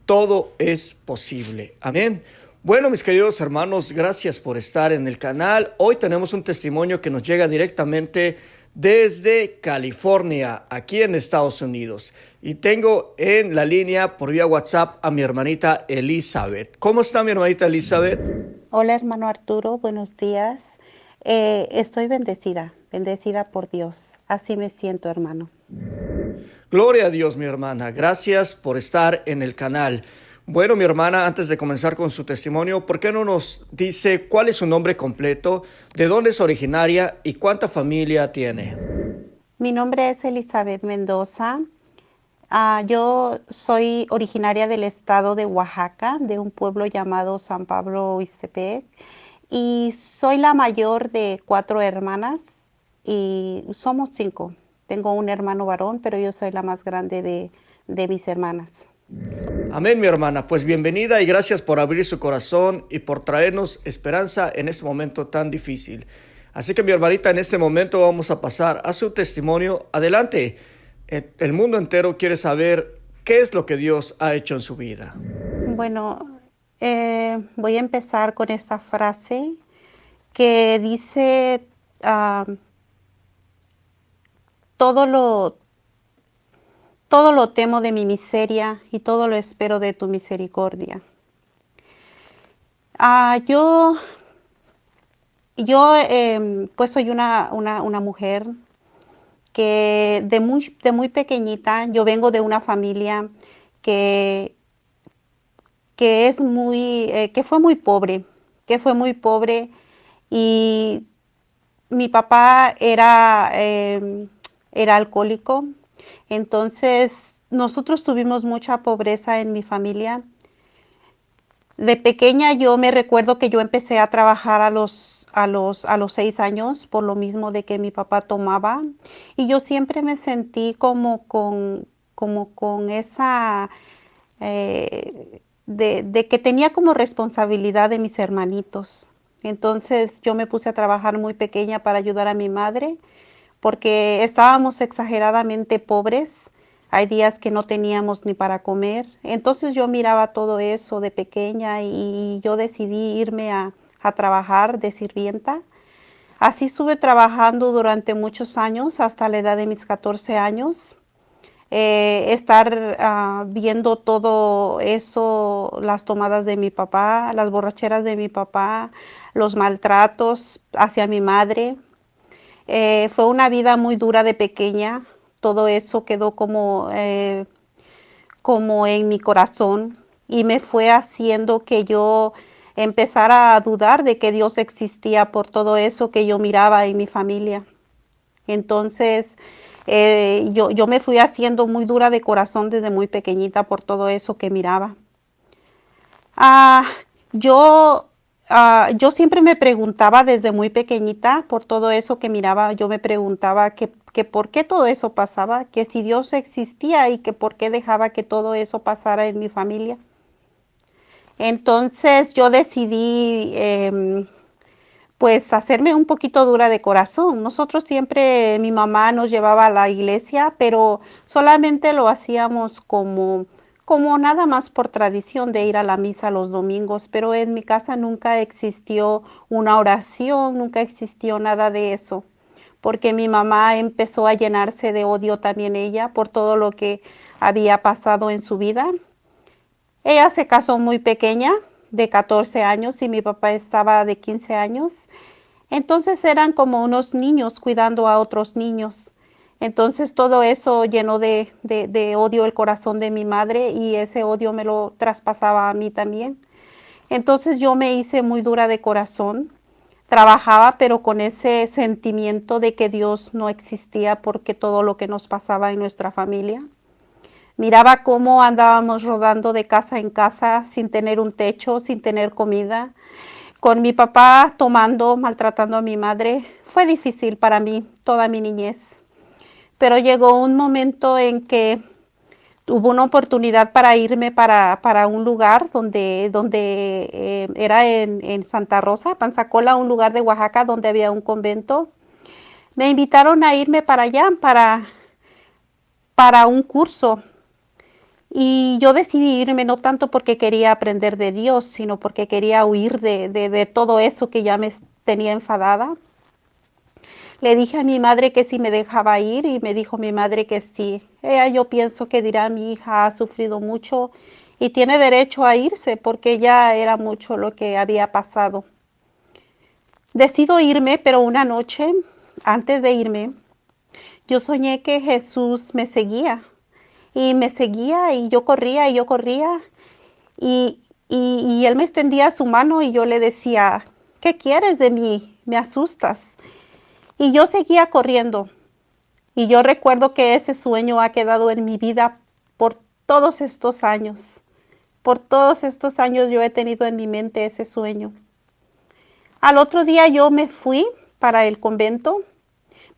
Todo es posible. Amén. Bueno, mis queridos hermanos, gracias por estar en el canal. Hoy tenemos un testimonio que nos llega directamente desde California, aquí en Estados Unidos. Y tengo en la línea por vía WhatsApp a mi hermanita Elizabeth. ¿Cómo está mi hermanita Elizabeth? Hola hermano Arturo, buenos días. Estoy bendecida por Dios. Así me siento, hermano. Gloria a Dios, mi hermana. Gracias por estar en el canal. Bueno, mi hermana, antes de comenzar con su testimonio, ¿por qué no nos dice cuál es su nombre completo, de dónde es originaria y cuánta familia tiene? Mi nombre es Elizabeth Mendoza. Yo soy originaria del estado de Oaxaca, de un pueblo llamado San Pablo Iztepec, y soy la mayor de 4 hermanas y somos 5. Tengo un hermano varón, pero yo soy la más grande de mis hermanas. Amén, mi hermana. Pues bienvenida y gracias por abrir su corazón y por traernos esperanza en este momento tan difícil. Así que mi hermanita, en este momento vamos a pasar a su testimonio. Adelante. El mundo entero quiere saber qué es lo que Dios ha hecho en su vida. Bueno, voy a empezar con esta frase que dice, todo lo, todo lo temo de mi miseria y todo lo espero de tu misericordia. Yo pues soy una mujer que de muy pequeñita, yo vengo de una familia que, que fue muy pobre y mi papá era alcohólico. Entonces nosotros tuvimos mucha pobreza en mi familia. De pequeña yo me recuerdo que yo empecé a trabajar a los 6 años por lo mismo de que mi papá tomaba, y yo siempre me sentí como con esa de que tenía como responsabilidad de mis hermanitos. Entonces yo me puse a trabajar muy pequeña para ayudar a mi madre porque estábamos exageradamente pobres. Hay días que no teníamos ni para comer. Entonces yo miraba todo eso de pequeña y yo decidí irme a trabajar de sirvienta. Así estuve trabajando durante muchos años, hasta la edad de mis 14 años. Estar viendo todo eso, las tomadas de mi papá, las borracheras de mi papá, los maltratos hacia mi madre. Fue una vida muy dura de pequeña. Todo eso quedó como en mi corazón y me fue haciendo que yo empezara a dudar de que Dios existía por todo eso que yo miraba en mi familia. Entonces, yo me fui haciendo muy dura de corazón desde muy pequeñita por todo eso que miraba. Ah, yo, yo siempre me preguntaba desde muy pequeñita por todo eso que miraba. Yo me preguntaba que por qué todo eso pasaba, que si Dios existía y que por qué dejaba que todo eso pasara en mi familia. Entonces yo decidí pues hacerme un poquito dura de corazón. Nosotros siempre, mi mamá nos llevaba a la iglesia, pero solamente lo hacíamos como nada más por tradición de ir a la misa los domingos, pero en mi casa nunca existió una oración, nunca existió nada de eso, porque mi mamá empezó a llenarse de odio también ella por todo lo que había pasado en su vida. Ella se casó muy pequeña, de 14 años, y mi papá estaba de 15 años. Entonces eran como unos niños cuidando a otros niños. Entonces todo eso llenó de odio el corazón de mi madre y ese odio me lo traspasaba a mí también. Entonces yo me hice muy dura de corazón. Trabajaba pero con ese sentimiento de que Dios no existía porque todo lo que nos pasaba en nuestra familia. Miraba cómo andábamos rodando de casa en casa sin tener un techo, sin tener comida, con mi papá tomando, maltratando a mi madre. Fue difícil para mí toda mi niñez, pero llegó un momento en que hubo una oportunidad para irme para un lugar donde era en Santa Rosa, Panzacola, un lugar de Oaxaca donde había un convento. Me invitaron a irme para allá, para un curso. Y yo decidí irme no tanto porque quería aprender de Dios, sino porque quería huir de todo eso que ya me tenía enfadada. Le dije a mi madre que si me dejaba ir y me dijo mi madre que sí. Ella, yo pienso que dirá, mi hija ha sufrido mucho y tiene derecho a irse porque ya era mucho lo que había pasado. Decido irme, pero una noche, antes de irme, yo soñé que Jesús me seguía y me seguía y yo corría y, y él me extendía su mano y yo le decía, ¿qué quieres de mí? Me asustas. Y yo seguía corriendo. Y yo recuerdo que ese sueño ha quedado en mi vida por todos estos años. Por todos estos años yo he tenido en mi mente ese sueño. Al otro día yo me fui para el convento.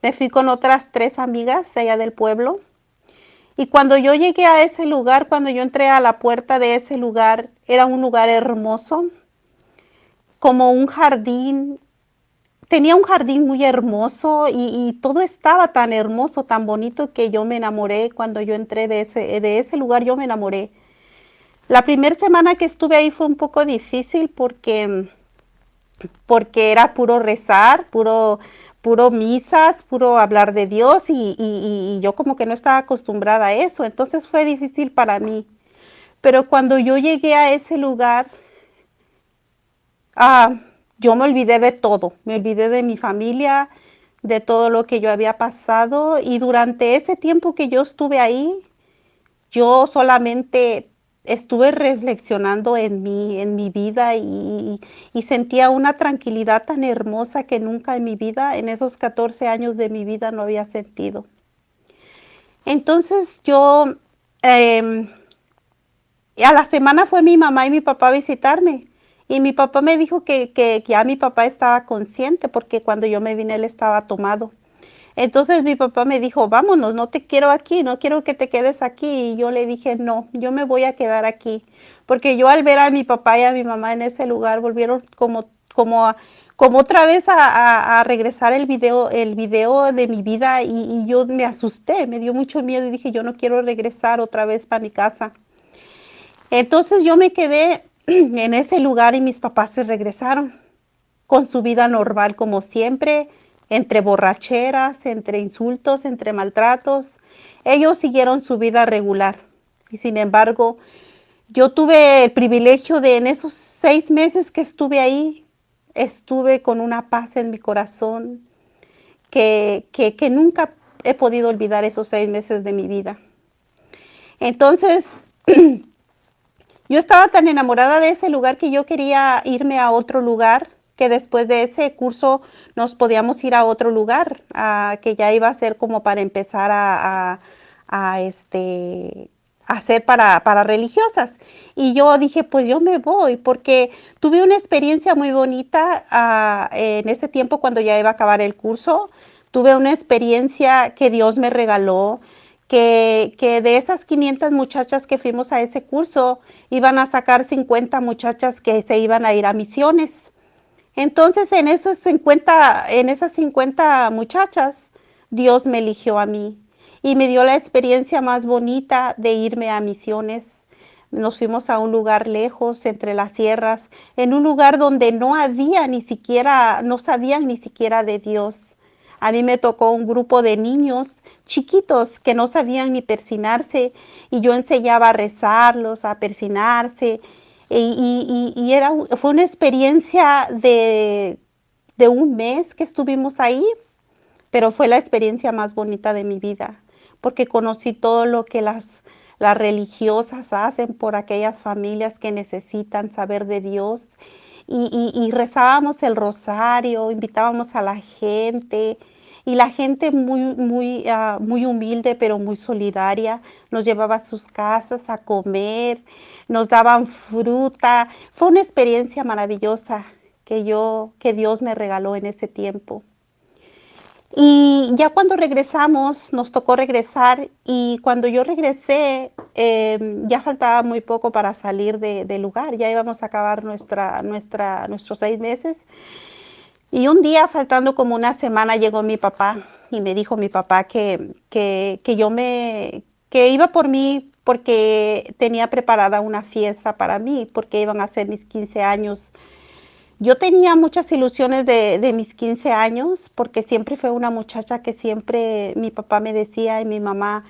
Me fui con otras 3 amigas de allá del pueblo. Y cuando yo llegué a ese lugar, cuando yo entré a la puerta de ese lugar, era un lugar hermoso, como un jardín. Tenía un jardín muy hermoso y todo estaba tan hermoso, tan bonito que yo me enamoré cuando yo entré de ese lugar, yo me enamoré. La primera semana que estuve ahí fue un poco difícil porque era puro rezar, puro misas, puro hablar de Dios y yo como que no estaba acostumbrada a eso, entonces fue difícil para mí. Pero cuando yo llegué a ese lugar, ah, yo me olvidé de todo, me olvidé de mi familia, de todo lo que yo había pasado y durante ese tiempo que yo estuve ahí, yo solamente estuve reflexionando en mi vida y sentía una tranquilidad tan hermosa que nunca en mi vida, en esos 14 años de mi vida no había sentido. Entonces yo, eh, a la semana fue mi mamá y mi papá a visitarme. Y mi papá me dijo que ya mi papá estaba consciente porque cuando yo me vine él estaba tomado. Entonces mi papá me dijo, vámonos, no te quiero aquí, no quiero que te quedes aquí. Y yo le dije, no, yo me voy a quedar aquí. Porque yo al ver a mi papá y a mi mamá en ese lugar volvieron como otra vez a regresar el video de mi vida y yo me asusté, me dio mucho miedo y dije, yo no quiero regresar otra vez para mi casa. Entonces yo me quedé en ese lugar y mis papás se regresaron con su vida normal como siempre, entre borracheras, entre insultos, entre maltratos. Ellos siguieron su vida regular. Y sin embargo, yo tuve el privilegio de en esos 6 meses que estuve ahí, estuve con una paz en mi corazón que nunca he podido olvidar esos 6 meses de mi vida. Entonces, yo estaba tan enamorada de ese lugar que yo quería irme a otro lugar, que después de ese curso nos podíamos ir a otro lugar, que ya iba a ser como para empezar a hacer para religiosas. Y yo dije, pues yo me voy, porque tuve una experiencia muy bonita en ese tiempo cuando ya iba a acabar el curso. Tuve una experiencia que Dios me regaló, que de esas 500 muchachas que fuimos a ese curso, iban a sacar 50 muchachas que se iban a ir a misiones. Entonces, en esas 50 muchachas, Dios me eligió a mí y me dio la experiencia más bonita de irme a misiones. Nos fuimos a un lugar lejos, entre las sierras, en un lugar donde no había ni siquiera, no sabían ni siquiera de Dios. A mí me tocó un grupo de niños chiquitos que no sabían ni persinarse y yo enseñaba a rezarlos, a persinarse fue una experiencia de un mes que estuvimos ahí, pero fue la experiencia más bonita de mi vida, porque conocí todo lo que las religiosas hacen por aquellas familias que necesitan saber de Dios. Y rezábamos el rosario, invitábamos a la gente, y la gente muy humilde, pero muy solidaria, nos llevaba a sus casas a comer, nos daban fruta. Fue una experiencia maravillosa que Dios me regaló en ese tiempo. Y ya cuando regresamos, nos tocó regresar y cuando yo regresé, ya faltaba muy poco para salir del lugar, ya íbamos a acabar nuestros 6 meses. Y un día, faltando como una semana, llegó mi papá y me dijo mi papá que iba por mí porque tenía preparada una fiesta para mí, porque iban a ser mis 15 años. Yo tenía muchas ilusiones de mis 15 años, porque siempre fue una muchacha que siempre mi papá me decía y mi mamá,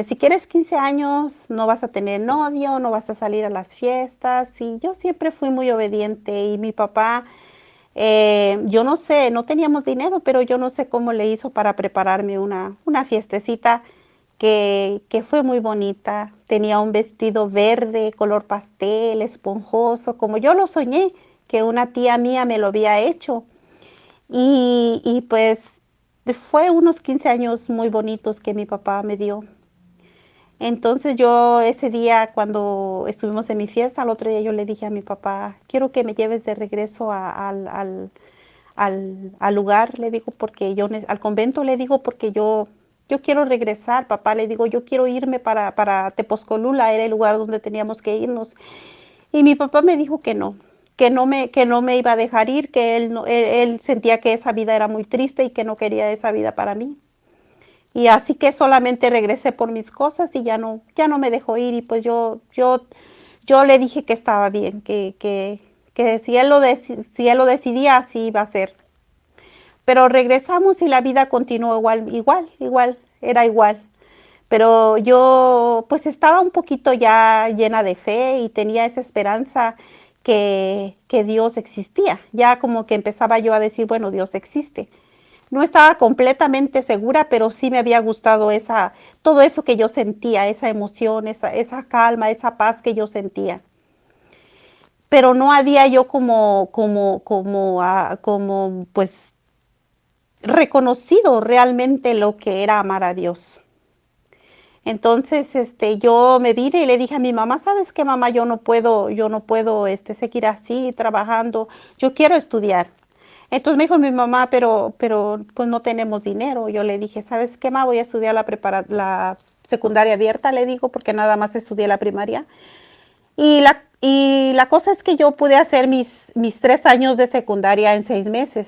si quieres 15 años, no vas a tener novio, no vas a salir a las fiestas. Y yo siempre fui muy obediente y mi papá, yo no sé, no teníamos dinero, pero yo no sé cómo le hizo para prepararme una fiestecita que fue muy bonita. Tenía un vestido verde, color pastel, esponjoso, como yo lo soñé, que una tía mía me lo había hecho. Y pues fue unos 15 años muy bonitos que mi papá me dio. Entonces yo ese día cuando estuvimos en mi fiesta, al otro día yo le dije a mi papá, quiero que me lleves de regreso al lugar, le digo, porque al convento, le digo, porque yo quiero regresar, papá, le digo, yo quiero irme para Tepozcolula, era el lugar donde teníamos que irnos. Y mi papá me dijo que no me iba a dejar ir, que él sentía que esa vida era muy triste y que no quería esa vida para mí. Y así que solamente regresé por mis cosas y ya no me dejó ir. Y pues yo le dije que estaba bien, que si él lo decidía, así iba a ser. Pero regresamos y la vida continuó igual, era igual. Pero yo pues estaba un poquito ya llena de fe y tenía esa esperanza que Dios existía. Ya como que empezaba yo a decir, bueno, Dios existe. No estaba completamente segura, pero sí me había gustado todo eso que yo sentía, esa emoción, esa calma, esa paz que yo sentía. Pero no había yo como pues reconocido realmente lo que era amar a Dios. Entonces, yo me vine y le dije a mi mamá, ¿sabes qué, mamá? Yo no puedo, seguir así trabajando. Yo quiero estudiar. Entonces me dijo mi mamá, pues no tenemos dinero. Yo le dije, ¿sabes qué, mamá? Voy a estudiar la secundaria abierta, le digo, porque nada más estudié la primaria. Y la cosa es que yo pude hacer mis 3 años de secundaria en 6 meses.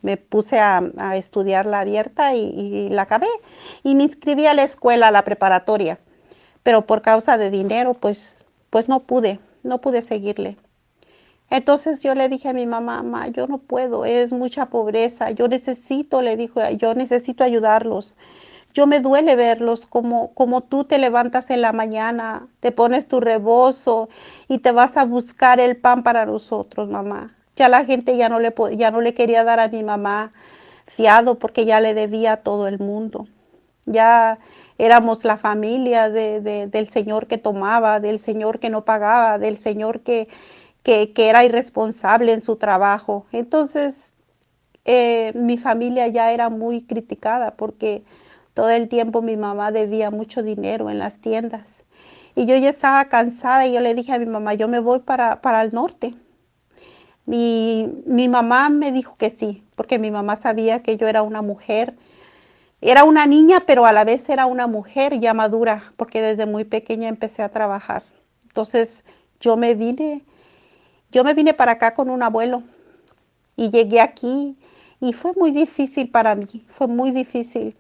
Me puse a estudiar la abierta y la acabé. Y me inscribí a la escuela, a la preparatoria. Pero por causa de dinero, pues no pude seguirle. Entonces yo le dije a mi mamá, mamá, yo no puedo, es mucha pobreza, le dijo, yo necesito ayudarlos. Yo me duele verlos como tú te levantas en la mañana, te pones tu rebozo y te vas a buscar el pan para nosotros, mamá. Ya la gente ya no le quería dar a mi mamá fiado porque ya le debía a todo el mundo. Ya éramos la familia del señor que tomaba, del señor que no pagaba, del señor que era irresponsable en su trabajo. Entonces, mi familia ya era muy criticada porque todo el tiempo mi mamá debía mucho dinero en las tiendas. Y yo ya estaba cansada y yo le dije a mi mamá, yo me voy para el norte. Mi mamá me dijo que sí, porque mi mamá sabía que yo era una mujer, era una niña, pero a la vez era una mujer ya madura, porque desde muy pequeña empecé a trabajar. Entonces yo me vine, yo me vine para acá con un abuelo y llegué aquí y fue muy difícil para mí, fue muy difícil.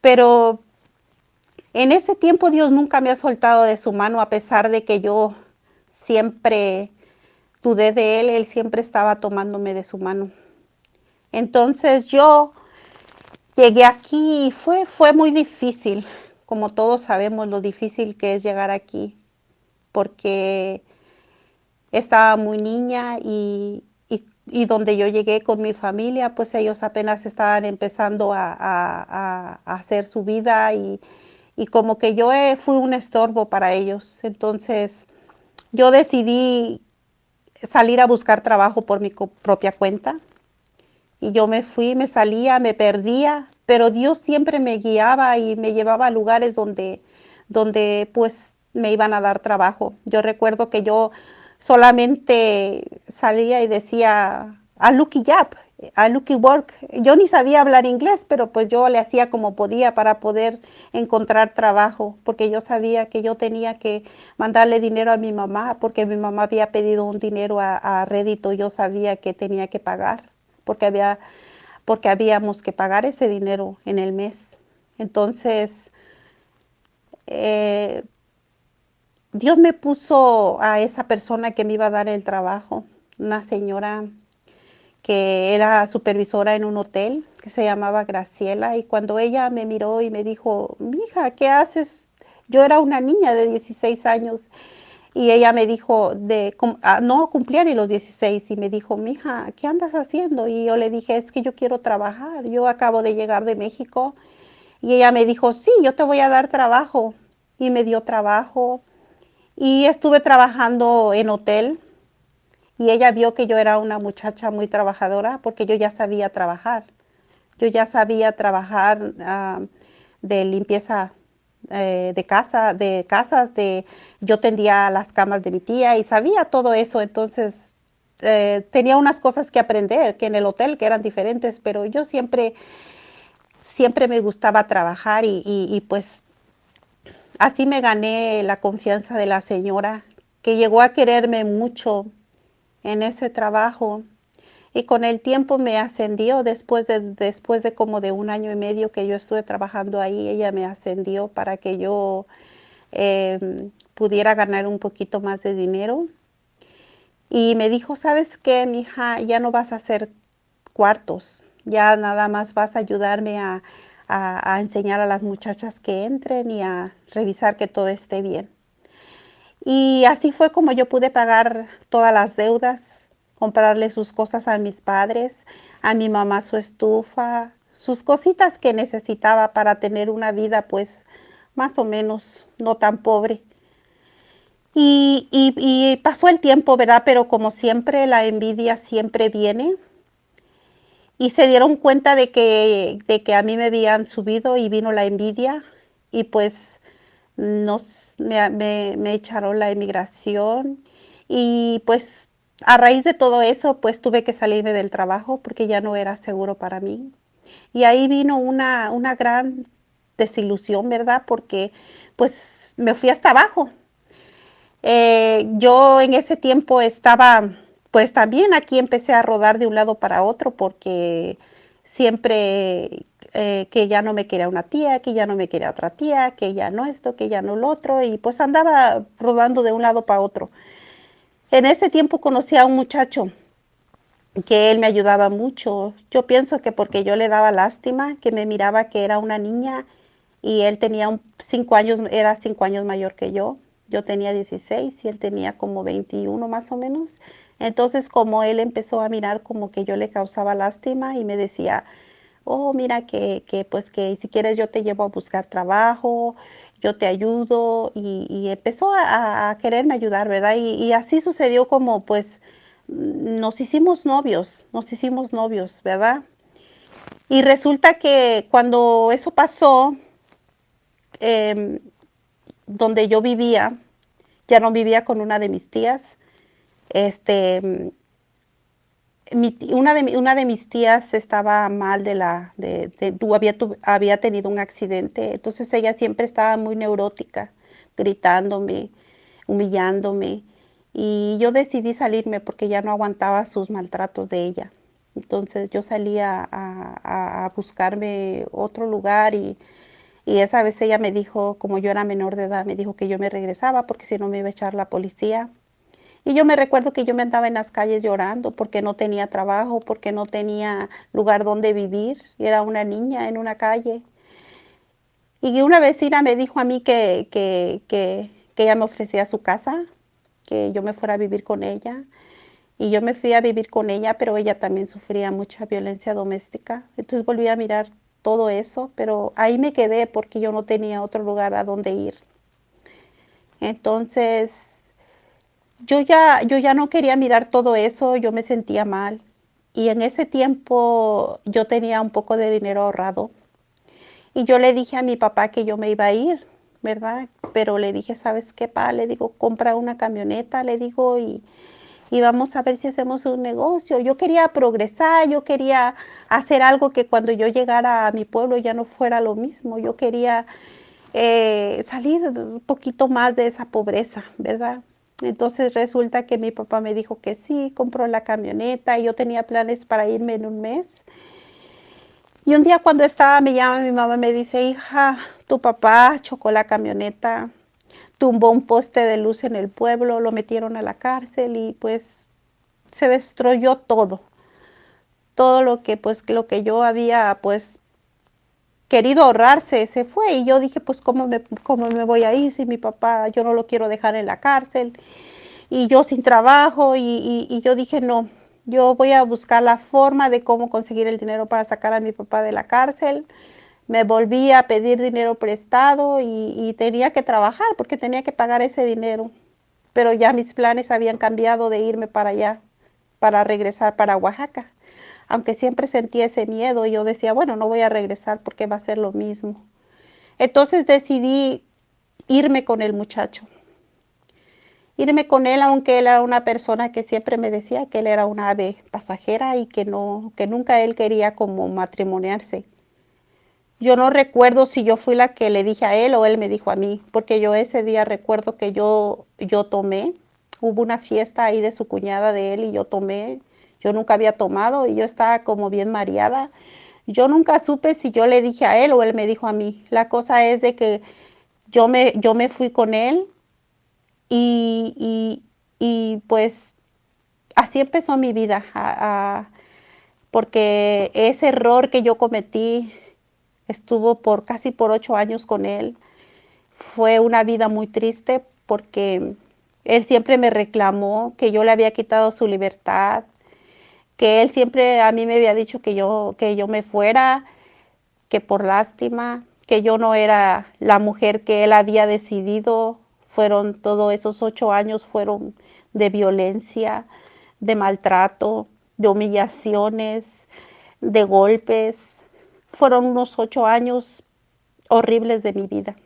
Pero en ese tiempo Dios nunca me ha soltado de su mano, a pesar de que yo siempre dudé de Él, Él siempre estaba tomándome de su mano. Entonces yo llegué aquí y fue muy difícil, como todos sabemos lo difícil que es llegar aquí, porque estaba muy niña y donde yo llegué con mi familia, pues ellos apenas estaban empezando a hacer su vida y como que yo fui un estorbo para ellos. Entonces yo decidí salir a buscar trabajo por mi propia cuenta y yo me fui, me salía, me perdía, pero Dios siempre me guiaba y me llevaba a lugares donde pues me iban a dar trabajo. Yo recuerdo que yo solamente salía y decía a Lucky Yap, a Lucky Work. Yo ni sabía hablar inglés, pero pues yo le hacía como podía para poder encontrar trabajo, porque yo sabía que yo tenía que mandarle dinero a mi mamá, porque mi mamá había pedido un dinero a rédito, yo sabía que tenía que pagar, porque habíamos que pagar ese dinero en el mes. Entonces, eh, Dios me puso a esa persona que me iba a dar el trabajo, una señora que era supervisora en un hotel que se llamaba Graciela, y cuando ella me miró y me dijo, mija, ¿qué haces? Yo era una niña de 16 años y ella me dijo, no cumplía ni los 16 y me dijo, mija, ¿qué andas haciendo? Y yo le dije, es que yo quiero trabajar, yo acabo de llegar de México. Y ella me dijo, sí, yo te voy a dar trabajo. Y me dio trabajo y estuve trabajando en hotel, y ella vio que yo era una muchacha muy trabajadora porque yo ya sabía trabajar. Yo ya sabía trabajar de limpieza de casas, yo tendía las camas de mi tía y sabía todo eso. Entonces tenía unas cosas que aprender que en el hotel que eran diferentes, pero yo siempre me gustaba trabajar y pues así me gané la confianza de la señora, que llegó a quererme mucho en ese trabajo, y con el tiempo me ascendió después de como de 1 año y medio que yo estuve trabajando ahí. Ella me ascendió para que yo pudiera ganar un poquito más de dinero, y me dijo, ¿sabes qué, mija? Ya no vas a hacer cuartos, ya nada más vas a ayudarme a enseñar a las muchachas que entren y a revisar que todo esté bien. Y así fue como yo pude pagar todas las deudas, comprarle sus cosas a mis padres, a mi mamá su estufa, sus cositas que necesitaba para tener una vida pues más o menos no tan pobre. Y pasó el tiempo, ¿verdad? Pero como siempre, la envidia siempre viene, y se dieron cuenta de que a mí me habían subido y vino la envidia, y pues me echaron la emigración, y pues a raíz de todo eso pues tuve que salirme del trabajo porque ya no era seguro para mí. Y ahí vino una gran desilusión, ¿verdad? Porque pues me fui hasta abajo. Yo en ese tiempo estaba, pues también aquí empecé a rodar de un lado para otro porque siempre que ya no me quería una tía, que ya no me quería otra tía, que ya no esto, que ya no lo otro, y pues andaba rodando de un lado para otro. En ese tiempo conocí a un muchacho que él me ayudaba mucho. Yo pienso que porque yo le daba lástima, que me miraba que era una niña, y él tenía 5 años, era 5 años mayor que yo. Yo tenía 16 y él tenía como 21 más o menos. Entonces, como él empezó a mirar como que yo le causaba lástima y me decía, oh, mira que pues que si quieres yo te llevo a buscar trabajo, yo te ayudo, y empezó a quererme ayudar, ¿verdad? Y así sucedió como pues nos hicimos novios, ¿verdad? Y resulta que cuando eso pasó, eh, donde yo vivía, ya no vivía con una de mis tías. Este, una de mis tías estaba mal había tenido un accidente, entonces ella siempre estaba muy neurótica, gritándome, humillándome, y yo decidí salirme porque ya no aguantaba sus maltratos de ella. Entonces yo salía a buscarme otro lugar, y esa vez ella me dijo, como yo era menor de edad, me dijo que yo me regresaba porque si no me iba a echar la policía. Y yo me recuerdo que yo me andaba en las calles llorando porque no tenía trabajo, porque no tenía lugar donde vivir. Era una niña en una calle. Y una vecina me dijo a mí que ella me ofrecía su casa, que yo me fuera a vivir con ella. Y yo me fui a vivir con ella, pero ella también sufría mucha violencia doméstica. Entonces volví a mirar todo eso, pero ahí me quedé porque yo no tenía otro lugar a donde ir. Entonces yo ya no quería mirar todo eso, yo me sentía mal. Y en ese tiempo yo tenía un poco de dinero ahorrado. Y yo le dije a mi papá que yo me iba a ir, ¿verdad? Pero le dije, ¿sabes qué, pa? Le digo, compra una camioneta, le digo, y vamos a ver si hacemos un negocio. Yo quería progresar, yo quería hacer algo que cuando yo llegara a mi pueblo ya no fuera lo mismo. Yo quería salir un poquito más de esa pobreza, ¿verdad? Entonces resulta que mi papá me dijo que sí, compró la camioneta y yo tenía planes para irme en un mes. Y un día cuando estaba, me llama mi mamá y me dice, hija, tu papá chocó la camioneta, tumbó un poste de luz en el pueblo, lo metieron a la cárcel y pues se destruyó todo. Todo lo que pues lo que yo había pues querido ahorrarse se fue y yo dije pues cómo me voy a ir si mi papá yo no lo quiero dejar en la cárcel y yo sin trabajo y yo dije no, yo voy a buscar la forma de cómo conseguir el dinero para sacar a mi papá de la cárcel. Me volví a pedir dinero prestado y tenía que trabajar porque tenía que pagar ese dinero, pero ya mis planes habían cambiado de irme para allá, para regresar para Oaxaca. Aunque siempre sentí ese miedo y yo decía, bueno, no voy a regresar porque va a ser lo mismo. Entonces decidí irme con el muchacho, irme con él, aunque él era una persona que siempre me decía que él era una ave pasajera y que no, que nunca él quería como matrimoniarse. Yo no recuerdo si yo fui la que le dije a él o él me dijo a mí, porque yo ese día recuerdo que yo tomé, hubo una fiesta ahí de su cuñada de él y yo tomé, yo nunca había tomado y yo estaba como bien mareada. Yo nunca supe si yo le dije a él o él me dijo a mí. La cosa es de que yo me fui con él y, y, y pues así empezó mi vida, porque ese error que yo cometí estuvo por casi por 8 años con él. Fue una vida muy triste porque él siempre me reclamó que yo le había quitado su libertad, que él siempre a mí me había dicho que yo me fuera, que por lástima, que yo no era la mujer que él había decidido. Fueron todos esos 8 años fueron de violencia, de maltrato, de humillaciones, de golpes. Fueron unos 8 años horribles de mi vida.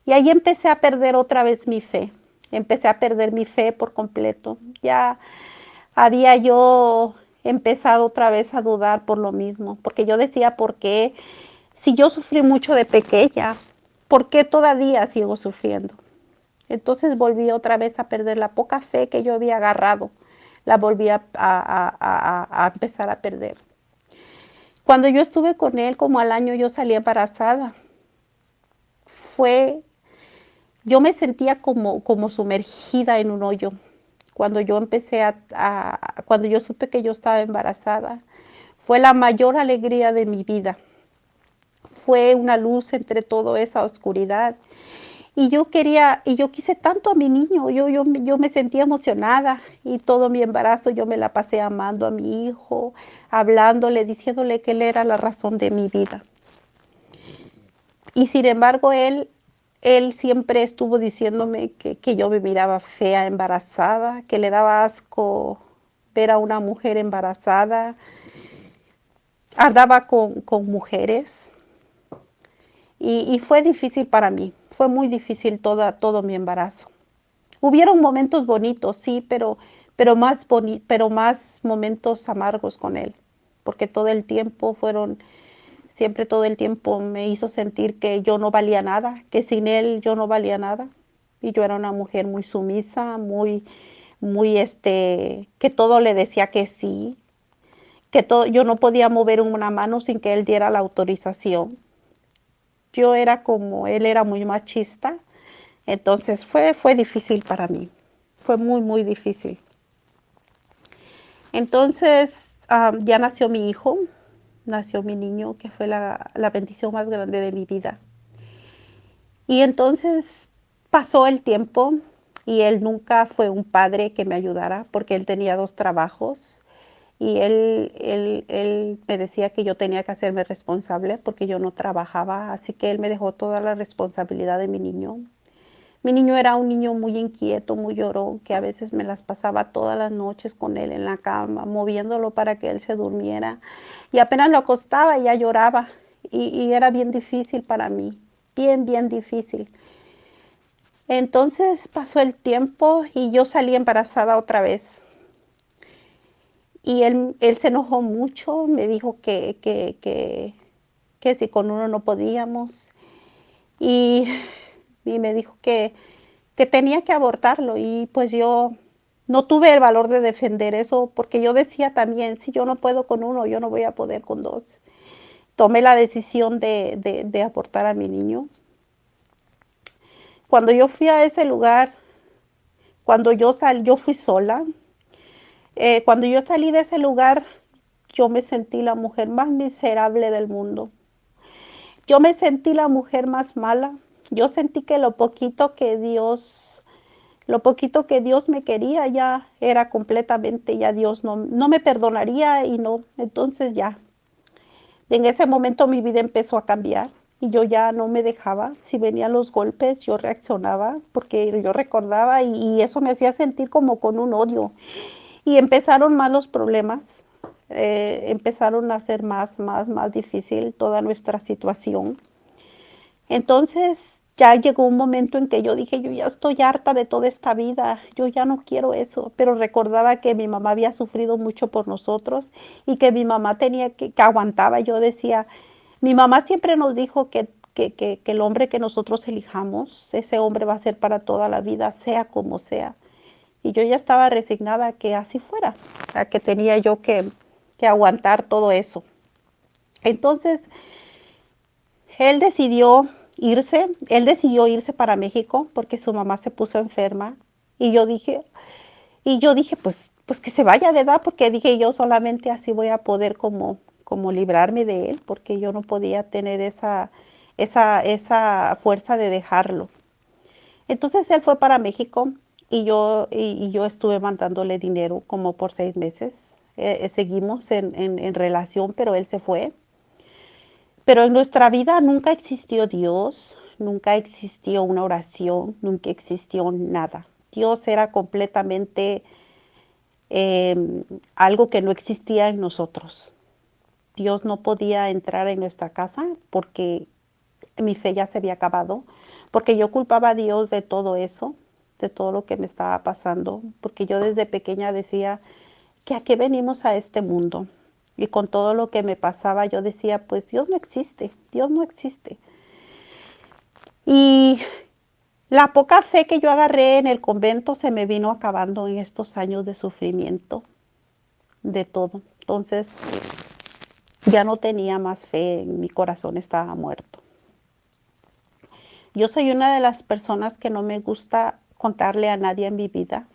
Y ahí empecé a perder otra vez mi fe. Empecé a perder mi fe por completo. Ya había yo empezado otra vez a dudar por lo mismo, porque yo decía, ¿por qué? Si yo sufrí mucho de pequeña, ¿por qué todavía sigo sufriendo? Entonces volví otra vez a perder la poca fe que yo había agarrado, la volví a empezar a perder. Cuando yo estuve con él, como al año yo salí embarazada, fue, yo me sentía como sumergida en un hoyo. Cuando yo empecé cuando yo supe que yo estaba embarazada, fue la mayor alegría de mi vida. Fue una luz entre toda esa oscuridad. Y yo quise tanto a mi niño, yo me sentía emocionada y todo mi embarazo yo me la pasé amando a mi hijo, hablándole, diciéndole que él era la razón de mi vida. Y sin embargo, él siempre estuvo diciéndome que yo me miraba fea embarazada, que le daba asco ver a una mujer embarazada, andaba con mujeres y fue difícil para mí, fue muy difícil todo mi embarazo. Hubieron momentos bonitos, sí, pero más momentos amargos con él, porque todo el tiempo siempre todo el tiempo me hizo sentir que yo no valía nada, que sin él yo no valía nada. Y yo era una mujer muy sumisa, que todo le decía que sí, que todo, yo no podía mover una mano sin que él diera la autorización. Yo era como, él era muy machista, entonces fue difícil para mí, fue muy difícil. Entonces ya nació mi hijo, nació mi niño, que fue la bendición más grande de mi vida. Y entonces pasó el tiempo y él nunca fue un padre que me ayudara porque él tenía 2 trabajos y él me decía que yo tenía que hacerme responsable porque yo no trabajaba, así que él me dejó toda la responsabilidad de mi niño. Mi niño era un niño muy inquieto, muy llorón, que a veces me las pasaba todas las noches con él en la cama, moviéndolo para que él se durmiera. Y apenas lo acostaba y ya lloraba. Y era bien difícil para mí. bien, bien difícil. Entonces pasó el tiempo y yo salí embarazada otra vez. Y él se enojó mucho, me dijo que si con uno no podíamos. Y, y me dijo que tenía que abortarlo. Y pues yo no tuve el valor de defender eso porque yo decía también, si yo no puedo con uno, yo no voy a poder con dos. Tomé la decisión de abortar a mi niño. Cuando yo fui a ese lugar, cuando yo fui sola. Cuando yo salí de ese lugar, yo me sentí la mujer más miserable del mundo. Yo me sentí la mujer más mala. Yo sentí que lo poquito que Dios me quería ya era completamente, ya Dios no me perdonaría y no, entonces ya. En ese momento mi vida empezó a cambiar y yo ya no me dejaba. Si venían los golpes, yo reaccionaba porque yo recordaba y eso me hacía sentir como con un odio. Y empezaron más los problemas, empezaron a ser más difícil toda nuestra situación. Entonces ya llegó un momento en que yo dije, yo ya estoy harta de toda esta vida, yo ya no quiero eso, pero recordaba que mi mamá había sufrido mucho por nosotros y que mi mamá tenía que aguantaba. Yo decía, mi mamá siempre nos dijo que el hombre que nosotros elijamos, ese hombre va a ser para toda la vida, sea como sea. Y yo ya estaba resignada a que así fuera, a que tenía yo que aguantar todo eso. Entonces, él decidió irse para México porque su mamá se puso enferma. Y yo dije, pues que se vaya de edad, porque dije yo solamente así voy a poder como librarme de él, porque yo no podía tener esa fuerza de dejarlo. Entonces él fue para México y yo estuve mandándole dinero como por 6 meses. Seguimos en relación, pero él se fue. Pero en nuestra vida nunca existió Dios, nunca existió una oración, nunca existió nada. Dios era completamente algo que no existía en nosotros. Dios no podía entrar en nuestra casa porque mi fe ya se había acabado, porque yo culpaba a Dios de todo eso, de todo lo que me estaba pasando, porque yo desde pequeña decía que a qué venimos a este mundo. Y con todo lo que me pasaba, yo decía, pues Dios no existe, Dios no existe. Y la poca fe que yo agarré en el convento se me vino acabando en estos años de sufrimiento, de todo. Entonces ya no tenía más fe, mi corazón estaba muerto. Yo soy una de las personas que no me gusta contarle a nadie en mi vida.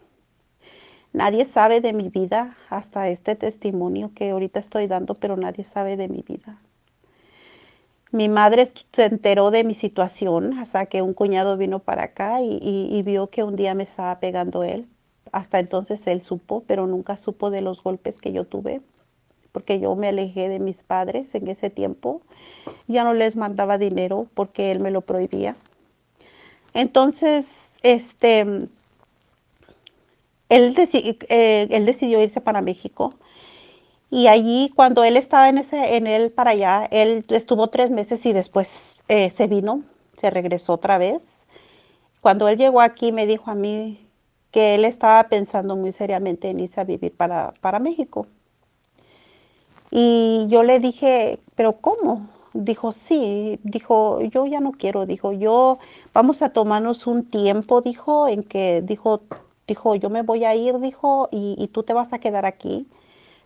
Nadie sabe de mi vida hasta este testimonio que ahorita estoy dando, pero nadie sabe de mi vida. Mi madre se enteró de mi situación hasta que un cuñado vino para acá y vio que un día me estaba pegando él. Hasta entonces él supo, pero nunca supo de los golpes que yo tuve, porque yo me alejé de mis padres en ese tiempo. Ya no les mandaba dinero porque él me lo prohibía. Entonces, él decidió irse para México y allí cuando él estaba en él para allá, él estuvo 3 meses y después se vino, se regresó otra vez. Cuando él llegó aquí me dijo a mí que él estaba pensando muy seriamente en irse a vivir para México. Y yo le dije, ¿pero cómo? Dijo, sí, dijo, yo ya no quiero, dijo, vamos a tomarnos un tiempo, dijo, dijo, yo me voy a ir, dijo, y tú te vas a quedar aquí,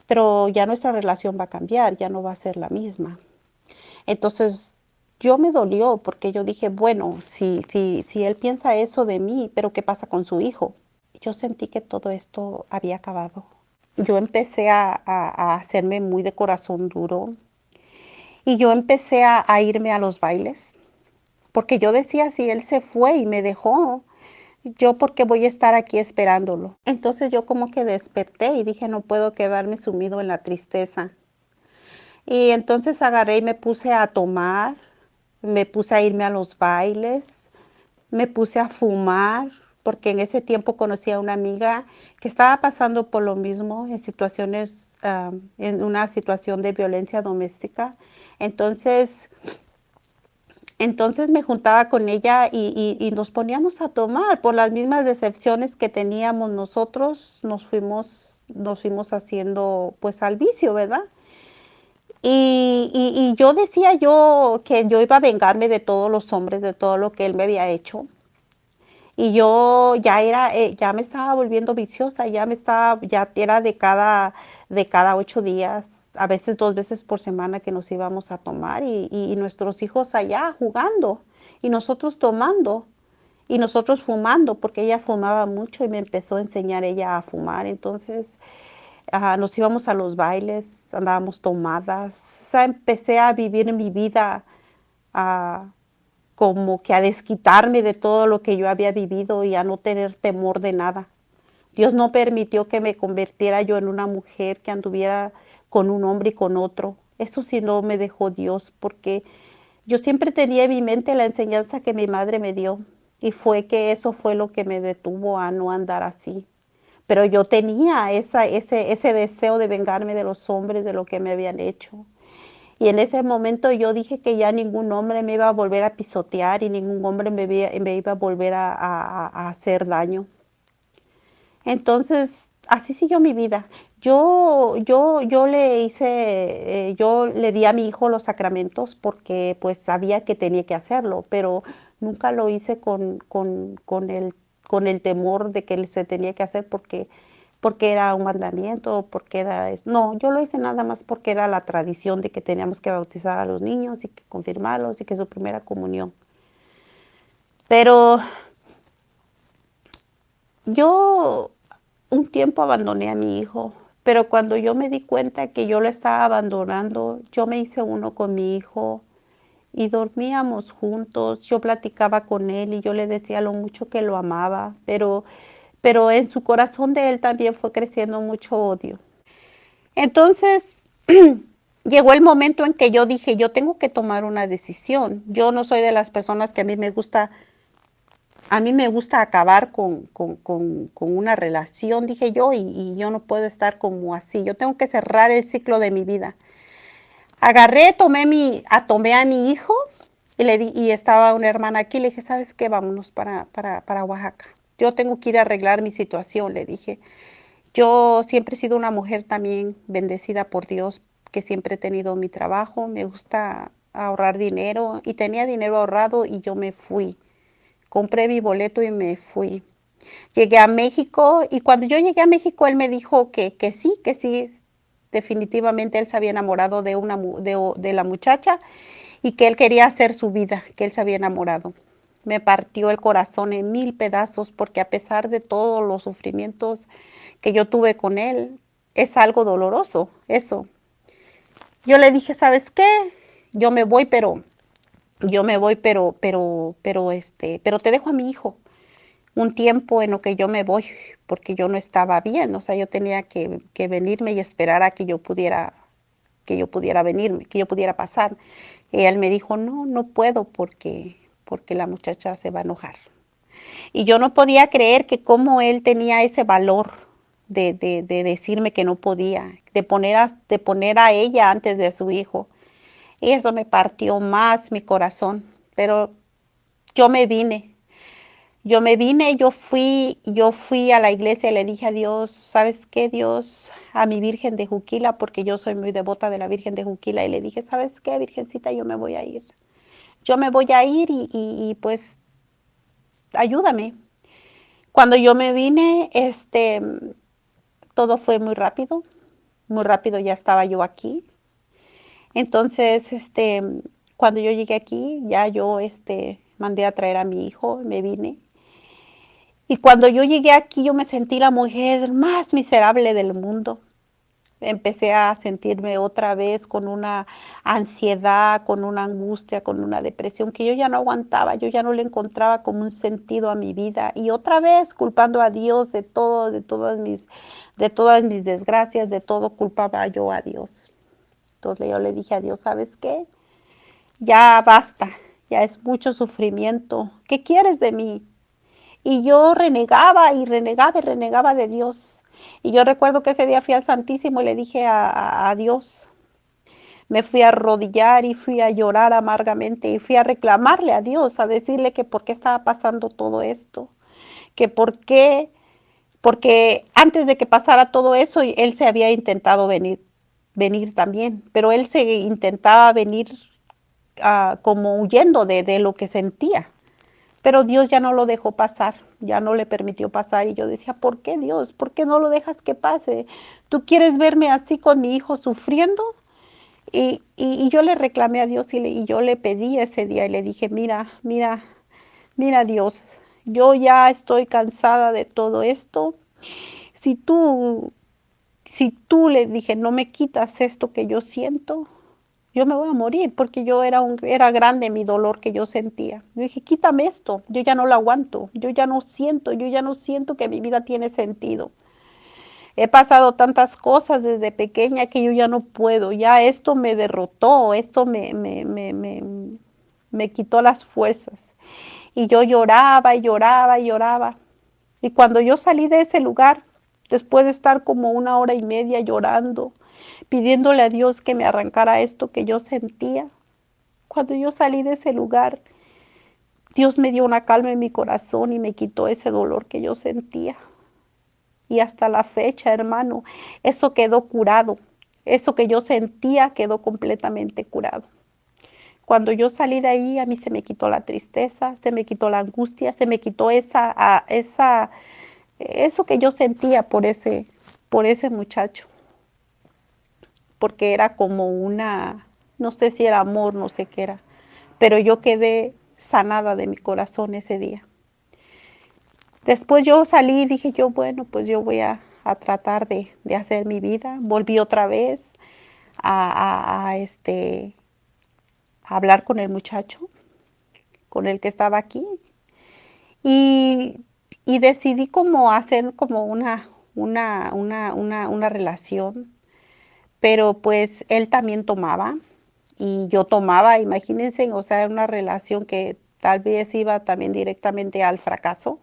pero ya nuestra relación va a cambiar, ya no va a ser la misma. Entonces, yo me dolió porque yo dije, bueno, si él piensa eso de mí, pero ¿qué pasa con su hijo? Yo sentí que todo esto había acabado. Yo empecé a hacerme muy de corazón duro y yo empecé a irme a los bailes, porque yo decía, si él se fue y me dejó, yo por qué voy a estar aquí esperándolo. Entonces yo como que desperté y dije, no puedo quedarme sumido en la tristeza. Y entonces agarré y me puse a tomar, me puse a irme a los bailes, me puse a fumar, porque en ese tiempo conocí a una amiga que estaba pasando por lo mismo en en una situación de violencia doméstica. Entonces Entonces me juntaba con ella y nos poníamos a tomar por las mismas decepciones que teníamos nosotros, nos fuimos haciendo pues al vicio, ¿verdad? Y yo decía yo que yo iba a vengarme de todos los hombres, de todo lo que él me había hecho. Y yo ya era, ya me estaba volviendo viciosa, ya era de cada 8 días, a veces 2 veces por semana que nos íbamos a tomar y nuestros hijos allá jugando y nosotros tomando y nosotros fumando, porque ella fumaba mucho y me empezó a enseñar ella a fumar. Entonces nos íbamos a los bailes, andábamos tomadas, o sea, empecé a vivir mi vida ah, como que a desquitarme de todo lo que yo había vivido y a no tener temor de nada. Dios no permitió que me convirtiera yo en una mujer que anduviera con un hombre y con otro. Eso sí no me dejó Dios, porque yo siempre tenía en mi mente la enseñanza que mi madre me dio y fue que eso fue lo que me detuvo a no andar así. Pero yo tenía ese deseo de vengarme de los hombres, de lo que me habían hecho. Y en ese momento yo dije que ya ningún hombre me iba a volver a pisotear y ningún hombre me iba a volver a hacer daño. Entonces, así siguió mi vida. Yo le di a mi hijo los sacramentos porque pues sabía que tenía que hacerlo, pero nunca lo hice con el temor de que se tenía que hacer porque era un mandamiento, no, yo lo hice nada más porque era la tradición de que teníamos que bautizar a los niños y que confirmarlos y que su primera comunión. Pero yo un tiempo abandoné a mi hijo, pero cuando yo me di cuenta que yo lo estaba abandonando, yo me hice uno con mi hijo y dormíamos juntos. Yo platicaba con él y yo le decía lo mucho que lo amaba, pero en su corazón de él también fue creciendo mucho odio. Entonces, llegó el momento en que yo dije, yo tengo que tomar una decisión. Yo no soy de las personas que a mí me gusta acabar con una relación, dije yo, y yo no puedo estar como así. Yo tengo que cerrar el ciclo de mi vida. Agarré, tomé a mi hijo y estaba una hermana aquí, le dije, ¿sabes qué? Vámonos para Oaxaca. Yo tengo que ir a arreglar mi situación, le dije. Yo siempre he sido una mujer también bendecida por Dios, que siempre he tenido mi trabajo, me gusta ahorrar dinero y tenía dinero ahorrado y yo me fui. Compré mi boleto y me fui. Llegué a México y cuando yo llegué a México él me dijo que sí, definitivamente él se había enamorado de la muchacha y que él quería hacer su vida, que él se había enamorado. Me partió el corazón en mil pedazos porque a pesar de todos los sufrimientos que yo tuve con él, es algo doloroso, eso. Yo le dije, ¿sabes qué? Yo me voy, pero, yo me voy, pero te dejo a mi hijo un tiempo en lo que yo me voy, porque yo no estaba bien, o sea, yo tenía que venirme y esperar a que yo pudiera venirme, que yo pudiera pasar. Y él me dijo, no, no puedo porque la muchacha se va a enojar. Y yo no podía creer que como él tenía ese valor de decirme que no podía, de poner a ella antes de su hijo. Y eso me partió más mi corazón. Pero yo me vine, yo fui a la iglesia y le dije a Dios, ¿sabes qué, Dios? A mi Virgen de Juquila, porque yo soy muy devota de la Virgen de Juquila, y le dije, ¿sabes qué, Virgencita? Yo me voy a ir. Yo me voy a ir y pues ayúdame. Cuando yo me vine, todo fue muy rápido ya estaba yo aquí. Entonces, cuando yo llegué aquí, ya yo, mandé a traer a mi hijo, me vine. Y cuando yo llegué aquí, yo me sentí la mujer más miserable del mundo. Empecé a sentirme otra vez con una ansiedad, con una angustia, con una depresión que yo ya no aguantaba, yo ya no le encontraba como un sentido a mi vida y otra vez culpando a Dios de todo, de todas mis desgracias, de todo culpaba yo a Dios. Entonces yo le dije a Dios, ¿sabes qué? Ya basta, ya es mucho sufrimiento. ¿Qué quieres de mí? Y yo renegaba y renegaba y renegaba de Dios. Y yo recuerdo que ese día fui al Santísimo y le dije a Dios, me fui a arrodillar y fui a llorar amargamente y fui a reclamarle a Dios, a decirle que por qué estaba pasando todo esto, que por qué, porque antes de que pasara todo eso, él se había intentado venir también, pero él se intentaba venir como huyendo de lo que sentía. Pero Dios ya no lo dejó pasar, ya no le permitió pasar. Y yo decía, ¿por qué Dios? ¿Por qué no lo dejas que pase? ¿Tú quieres verme así con mi hijo sufriendo? Y yo le reclamé a Dios y yo le pedí ese día y le dije, mira Dios, yo ya estoy cansada de todo esto. Si tú, si tú le dije, no me quitas esto que yo siento, yo me voy a morir porque era grande mi dolor que yo sentía. Yo dije, quítame esto, yo ya no lo aguanto, yo ya no siento que mi vida tiene sentido. He pasado tantas cosas desde pequeña que yo ya no puedo, ya esto me derrotó, esto me quitó las fuerzas. Y yo lloraba y lloraba y lloraba. Y cuando yo salí de ese lugar, después de estar como 1 hora y media llorando, pidiéndole a Dios que me arrancara esto que yo sentía, cuando yo salí de ese lugar, Dios me dio una calma en mi corazón y me quitó ese dolor que yo sentía. Y hasta la fecha, hermano, eso quedó curado. Eso que yo sentía quedó completamente curado. Cuando yo salí de ahí, a mí se me quitó la tristeza, se me quitó la angustia, se me quitó eso que yo sentía por ese muchacho. Porque era como no sé si era amor, no sé qué era. Pero yo quedé sanada de mi corazón ese día. Después yo salí y dije yo, bueno, pues yo voy a tratar de hacer mi vida. Volví otra vez a hablar con el muchacho, con el que estaba aquí. Y, y decidí como hacer como una relación. Pero pues él también tomaba y yo tomaba, imagínense, o sea, una relación que tal vez iba también directamente al fracaso.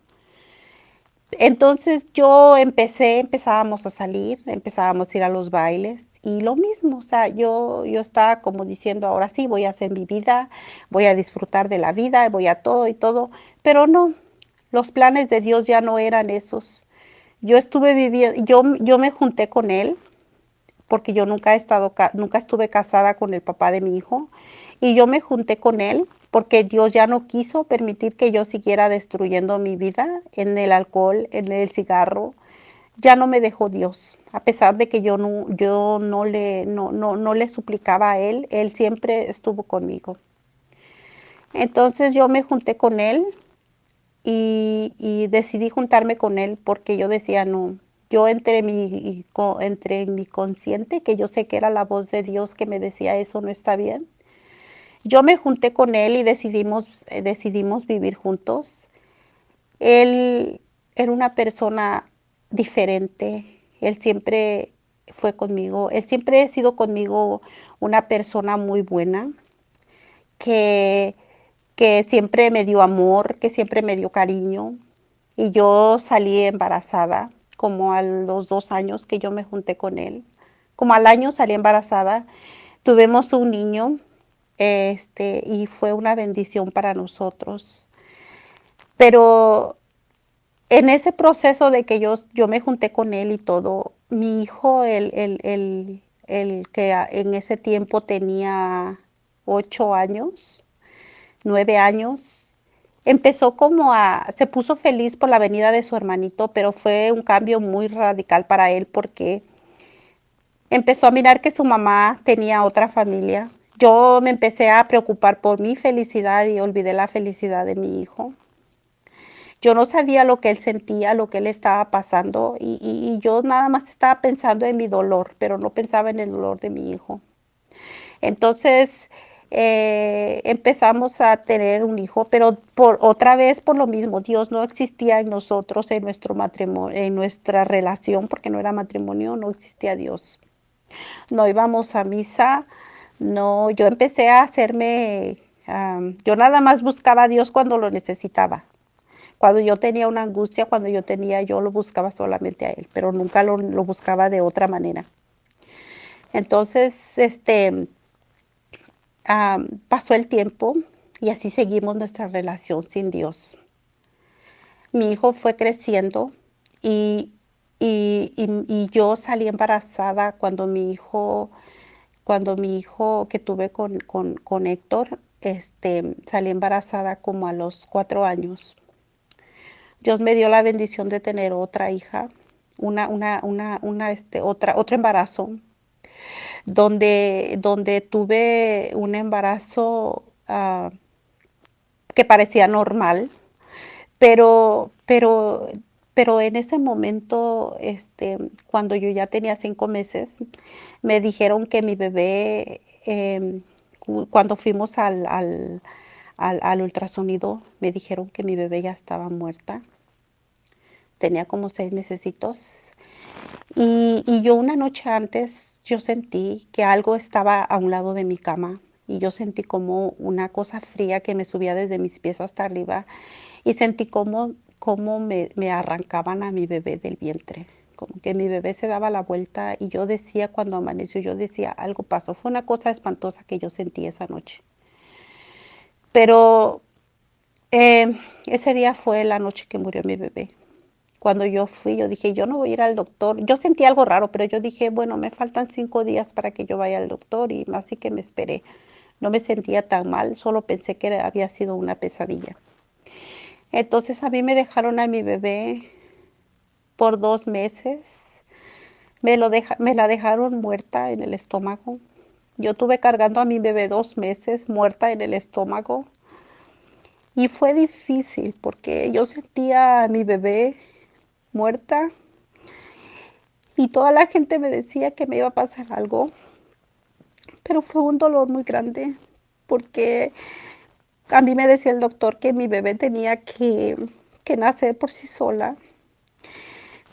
Entonces empezábamos a salir, empezábamos a ir a los bailes y lo mismo, o sea, yo estaba como diciendo, ahora sí, voy a hacer mi vida, voy a disfrutar de la vida, voy a todo y todo, pero no, los planes de Dios ya no eran esos. Yo estuve viviendo, yo me junté con él porque yo nunca estuve casada con el papá de mi hijo y yo me junté con él porque Dios ya no quiso permitir que yo siguiera destruyendo mi vida en el alcohol, en el cigarro. Ya no me dejó Dios, a pesar de que yo no le suplicaba a él, él siempre estuvo conmigo. Entonces yo me junté con él y decidí juntarme con él porque yo decía, no, yo entre mi consciente, que yo sé que era la voz de Dios que me decía eso no está bien, yo me junté con él y decidimos vivir juntos. Él era una persona diferente, él siempre fue conmigo, él siempre ha sido conmigo una persona muy buena, que que siempre me dio amor, que siempre me dio cariño. Y yo salí embarazada, como a los 2 años que yo me junté con él. Como al año salí embarazada. Tuvimos un niño, y fue una bendición para nosotros. Pero en ese proceso de que yo me junté con él y todo, mi hijo, el que en ese tiempo tenía 8 años, 9 años, se puso feliz por la venida de su hermanito, pero fue un cambio muy radical para él porque empezó a mirar que su mamá tenía otra familia. Yo me empecé a preocupar por mi felicidad y olvidé la felicidad de mi hijo. Yo no sabía lo que él sentía, lo que él estaba pasando y yo nada más estaba pensando en mi dolor, pero no pensaba en el dolor de mi hijo. Entonces empezamos a tener un hijo, pero otra vez por lo mismo, Dios no existía en nosotros, en nuestro matrimonio, en nuestra relación, porque no era matrimonio, no existía Dios. No íbamos a misa, no, yo empecé a yo nada más buscaba a Dios cuando lo necesitaba. Cuando yo tenía una angustia, yo lo buscaba solamente a Él, pero nunca lo buscaba de otra manera. Entonces, pasó el tiempo y así seguimos nuestra relación sin Dios. Mi hijo fue creciendo y, y yo salí embarazada cuando mi hijo que tuve con Héctor, salí embarazada como a los 4 años. Dios me dio la bendición de tener otra hija, otro embarazo, donde tuve un embarazo que parecía normal, pero, pero, pero en ese momento, cuando yo ya tenía 5 meses, me dijeron que mi bebé, cuando fuimos al ultrasonido, me dijeron que mi bebé ya estaba muerta. Tenía como 6 mesecitos. Y yo una noche antes, yo sentí que algo estaba a un lado de mi cama. Y yo sentí como una cosa fría que me subía desde mis pies hasta arriba. Y sentí como me arrancaban a mi bebé del vientre. Como que mi bebé se daba la vuelta y yo decía cuando amaneció, yo decía, algo pasó. Fue una cosa espantosa que yo sentí esa noche. Pero ese día fue la noche que murió mi bebé. Cuando yo fui, yo dije, yo no voy a ir al doctor. Yo sentí algo raro, pero yo dije, bueno, me faltan 5 días para que yo vaya al doctor y así que me esperé. No me sentía tan mal, solo pensé que había sido una pesadilla. Entonces a mí me dejaron a mi bebé por 2 meses. Me la dejaron muerta en el estómago. Yo tuve cargando a mi bebé 2 meses muerta en el estómago. Y fue difícil porque yo sentía a mi bebé muerta y toda la gente me decía que me iba a pasar algo, pero fue un dolor muy grande porque a mí me decía el doctor que mi bebé tenía que nacer por sí sola.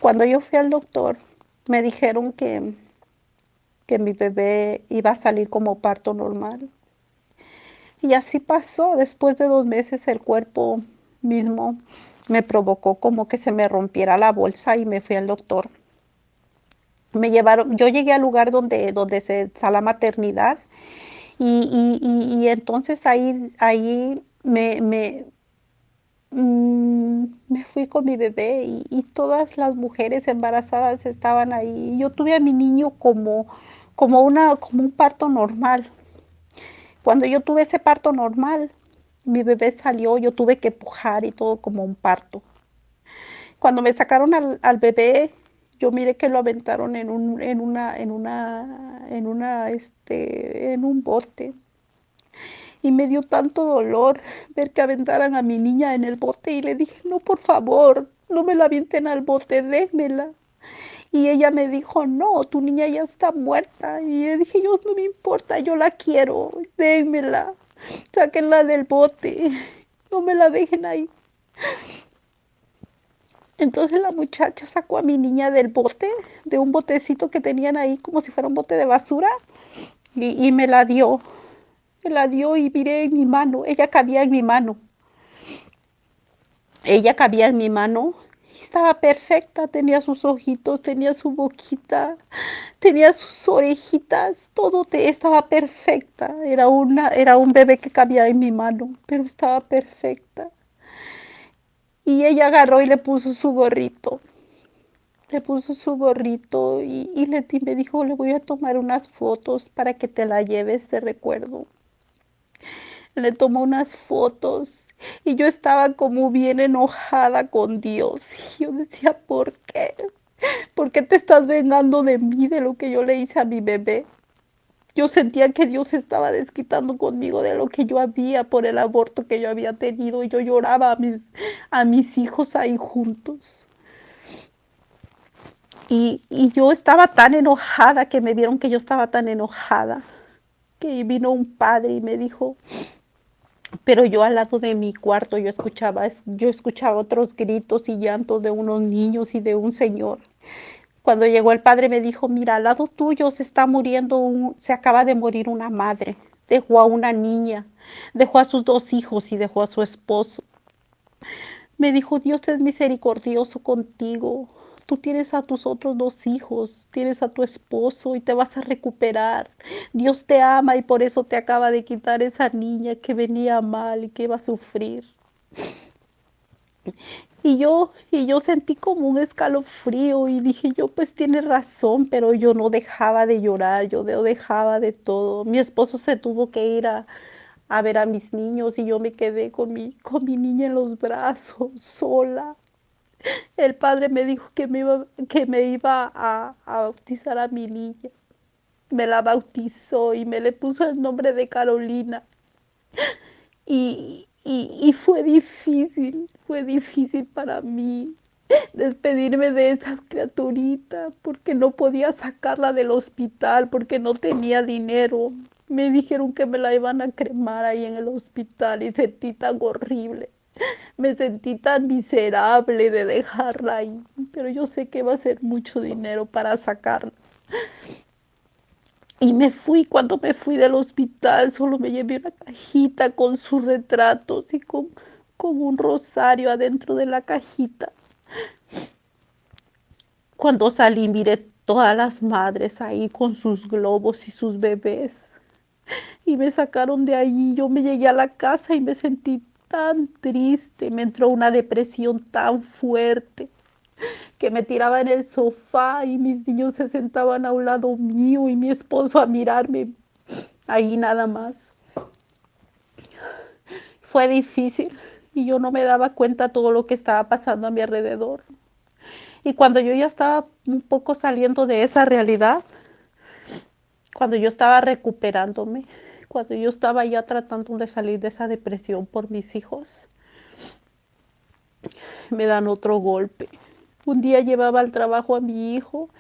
Cuando yo fui al doctor, me dijeron que mi bebé iba a salir como parto normal. Y así pasó. Después de 2 meses el cuerpo mismo me provocó como que se me rompiera la bolsa y me fui al doctor. Me llevaron, yo llegué al lugar donde se está la maternidad y entonces ahí me fui con mi bebé y todas las mujeres embarazadas estaban ahí. Yo tuve a mi niño como un parto normal. Cuando yo tuve ese parto normal, mi bebé salió, yo tuve que pujar y todo como un parto. Cuando me sacaron al bebé, yo miré que lo aventaron en un bote. Y me dio tanto dolor ver que aventaran a mi niña en el bote y le dije, no, por favor, no me la avienten al bote, démela. Y ella me dijo, no, tu niña ya está muerta. Y le dije, yo no me importa, yo la quiero, démela, sáquenla del bote, no me la dejen ahí. Entonces la muchacha sacó a mi niña del bote, de un botecito que tenían ahí como si fuera un bote de basura, y me la dio. Me la dio y miré en mi mano, ella cabía en mi mano. Ella cabía en mi mano y estaba perfecta, tenía sus ojitos, tenía su boquita, tenía sus orejitas, estaba perfecta. Era un bebé que cabía en mi mano, pero estaba perfecta. Y ella agarró y le puso su gorrito. Le puso su gorrito y me dijo, le voy a tomar unas fotos para que te la lleves de recuerdo. Le tomó unas fotos y yo estaba como bien enojada con Dios. Y yo decía, ¿por qué? ¿Por qué te estás vengando de mí, de lo que yo le hice a mi bebé? Yo sentía que Dios estaba desquitando conmigo de lo que yo había por el aborto que yo había tenido y yo lloraba a mis hijos ahí juntos. Y yo estaba tan enojada que me vieron que yo estaba tan enojada que vino un padre y me dijo, pero yo al lado de mi cuarto yo escuchaba otros gritos y llantos de unos niños y de un señor. Cuando llegó el padre me dijo, mira, al lado tuyo se acaba de morir una madre, dejó a una niña, dejó a sus 2 hijos y dejó a su esposo. Me dijo, Dios es misericordioso contigo, Tú tienes a tus otros dos hijos, tienes a tu esposo y te vas a recuperar. Dios te ama y por eso te acaba de quitar esa niña que venía mal y que iba a sufrir. Y yo sentí como un escalofrío y dije yo, pues tiene razón, pero yo no dejaba de llorar, yo no dejaba de todo. Mi esposo se tuvo que ir a ver a mis niños y yo me quedé con mi niña en los brazos, sola. El padre me dijo que me iba a bautizar a mi niña. Me la bautizó y me le puso el nombre de Carolina. Y fue difícil para mí despedirme de esa criaturita porque no podía sacarla del hospital porque no tenía dinero. Me dijeron que me la iban a cremar ahí en el hospital y sentí tan horrible. Me sentí tan miserable de dejarla ahí, pero yo sé que va a ser mucho dinero para sacarla. Y cuando me fui del hospital, solo me llevé una cajita con sus retratos y con un rosario adentro de la cajita. Cuando salí, miré todas las madres ahí con sus globos y sus bebés. Y me sacaron de allí. Yo me llegué a la casa y me sentí tan triste. Me entró una depresión tan fuerte que me tiraba en el sofá y mis niños se sentaban a un lado mío y mi esposo a mirarme ahí nada más. Fue difícil y yo no me daba cuenta todo lo que estaba pasando a mi alrededor. Y cuando yo ya estaba un poco saliendo de esa realidad, cuando yo estaba recuperándome, cuando yo estaba ya tratando de salir de esa depresión por mis hijos, me dan otro golpe. Un día llevaba al trabajo a mi hijo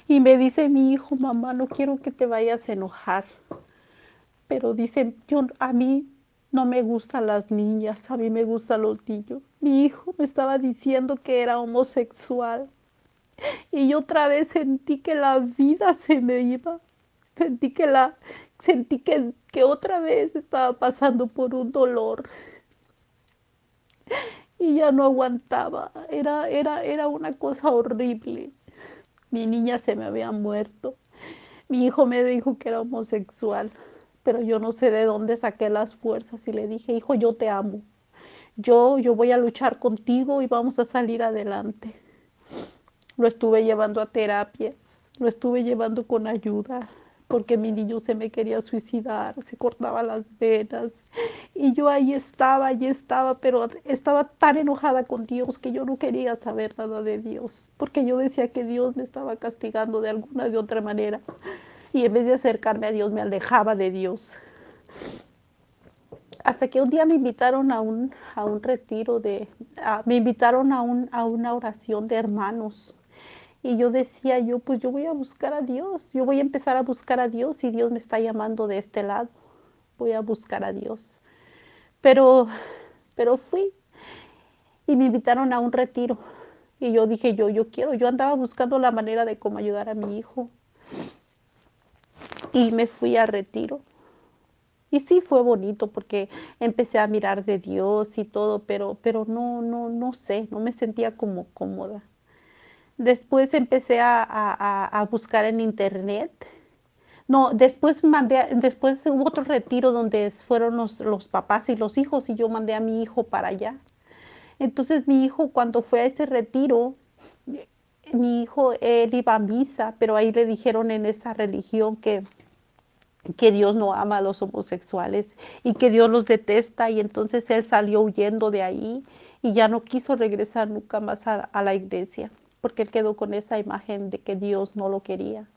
y me dice mi hijo, mamá, no quiero que te vayas a enojar, pero dice, a mí no me gustan las niñas, a mí me gustan los niños. Mi hijo me estaba diciendo que era homosexual y yo otra vez sentí que la vida se me iba, sentí que otra vez estaba pasando por un dolor y ya no aguantaba, era una cosa horrible. Mi niña se me había muerto. Mi hijo me dijo que era homosexual, pero yo no sé de dónde saqué las fuerzas y le dije, hijo, yo te amo. Yo voy a luchar contigo y vamos a salir adelante. Lo estuve llevando a terapias, lo estuve llevando con ayuda, porque mi niño se me quería suicidar, se cortaba las venas. Y yo ahí estaba, pero estaba tan enojada con Dios que yo no quería saber nada de Dios, porque yo decía que Dios me estaba castigando de alguna de otra manera. Y en vez de acercarme a Dios, me alejaba de Dios. Hasta que un día me invitaron a un retiro me invitaron a una oración de hermanos. Y yo decía, pues yo voy a buscar a Dios, yo voy a empezar a buscar a Dios y Dios me está llamando de este lado, voy a buscar a Dios. Pero, pero fui y me invitaron a un retiro. Y yo dije, yo andaba buscando la manera de cómo ayudar a mi hijo. Y me fui al retiro. Y sí fue bonito porque empecé a mirar de Dios y todo, pero no sé, no me sentía como cómoda. Después empecé a buscar en internet. No, después hubo otro retiro donde fueron los papás y los hijos y yo mandé a mi hijo para allá. Entonces mi hijo cuando fue a ese retiro, mi hijo, él iba a misa, pero ahí le dijeron en esa religión que Dios no ama a los homosexuales y que Dios los detesta y entonces él salió huyendo de ahí y ya no quiso regresar nunca más a la iglesia porque él quedó con esa imagen de que Dios no lo quería.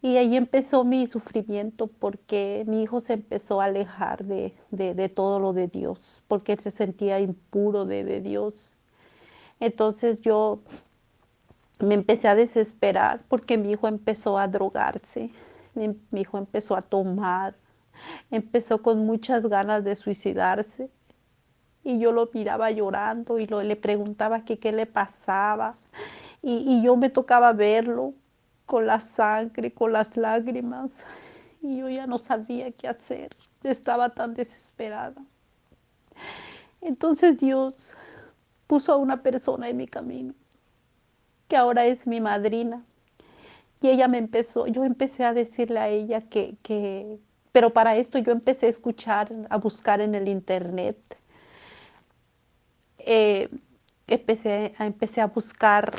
Y ahí empezó mi sufrimiento porque mi hijo se empezó a alejar de todo lo de Dios, porque él se sentía impuro de Dios. Entonces yo me empecé a desesperar porque mi hijo empezó a drogarse, mi hijo empezó a tomar, empezó con muchas ganas de suicidarse y yo lo miraba llorando y le preguntaba que qué le pasaba y yo me tocaba verlo con la sangre, con las lágrimas y yo ya no sabía qué hacer, estaba tan desesperada. Entonces Dios puso a una persona en mi camino que ahora es mi madrina. Y ella me empezó, yo empecé a decirle a ella pero para esto yo empecé a escuchar, a buscar en el internet. Eh, empecé a buscar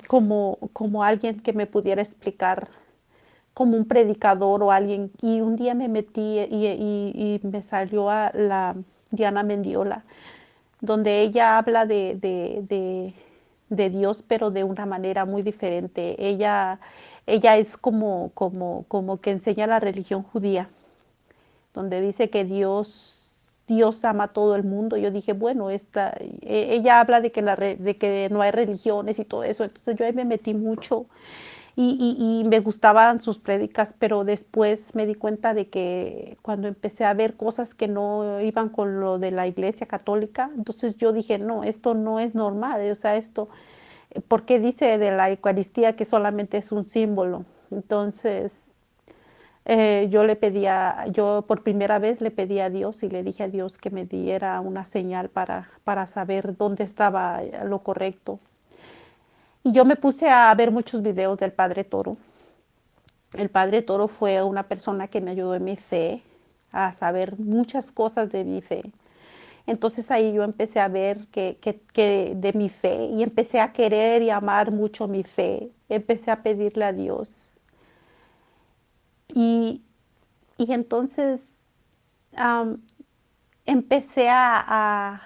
como alguien que me pudiera explicar, como un predicador o alguien. Y un día me metí y me salió a la Diana Mendiola, donde ella habla de Dios, pero de una manera muy diferente. Ella es como que enseña la religión judía, donde dice que Dios ama a todo el mundo. Yo dije, bueno, ella habla de de que no hay religiones y todo eso. Entonces yo ahí me metí mucho y me gustaban sus prédicas, pero después me di cuenta de que cuando empecé a ver cosas que no iban con lo de la iglesia católica, entonces yo dije, no, esto no es normal, o sea, ¿por qué dice de la Eucaristía que solamente es un símbolo? Entonces yo por primera vez le pedí a Dios y le dije a Dios que me diera una señal para saber dónde estaba lo correcto. Y yo me puse a ver muchos videos del Padre Toro. El Padre Toro fue una persona que me ayudó en mi fe, a saber muchas cosas de mi fe. Entonces ahí yo empecé a ver que de mi fe y empecé a querer y amar mucho mi fe. Empecé a pedirle a Dios. Y, y entonces um, empecé a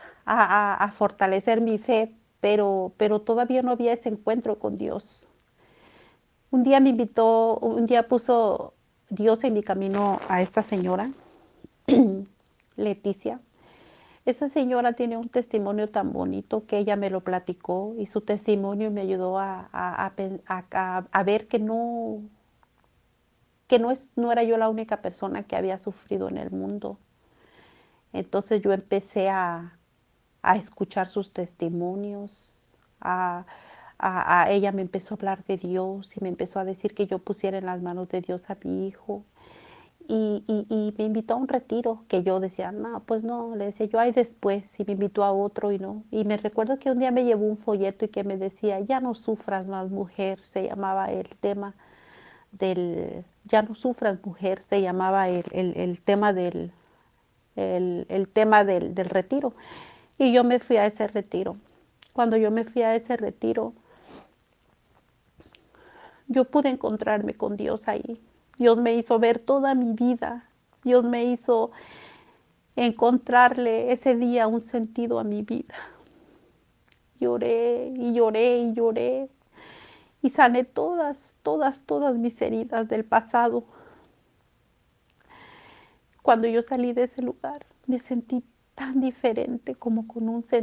fortalecer mi fe, pero todavía no había ese encuentro con Dios. Un día puso Dios en mi camino a esta señora, Leticia. Esa señora tiene un testimonio tan bonito que ella me lo platicó y su testimonio me ayudó a ver que no era yo la única persona que había sufrido en el mundo. Entonces yo empecé a escuchar sus testimonios, ella me empezó a hablar de Dios y me empezó a decir que yo pusiera en las manos de Dios a mi hijo. Y me invitó a un retiro que yo decía, no, pues no, le decía yo, ay después, y me invitó a otro y no. Y me recuerdo que un día me llevó un folleto y que me decía, ya no sufras más mujer, se llamaba el tema ya no sufras mujer, se llamaba el tema el tema del retiro. Y yo me fui a ese retiro. Cuando yo me fui a ese retiro, yo pude encontrarme con Dios ahí. Dios me hizo ver toda mi vida. Dios me hizo encontrarle ese día un sentido a mi vida. Lloré y lloré y lloré y sané todas mis heridas del pasado. Cuando yo salí de ese lugar, me sentí tan diferente, como con unas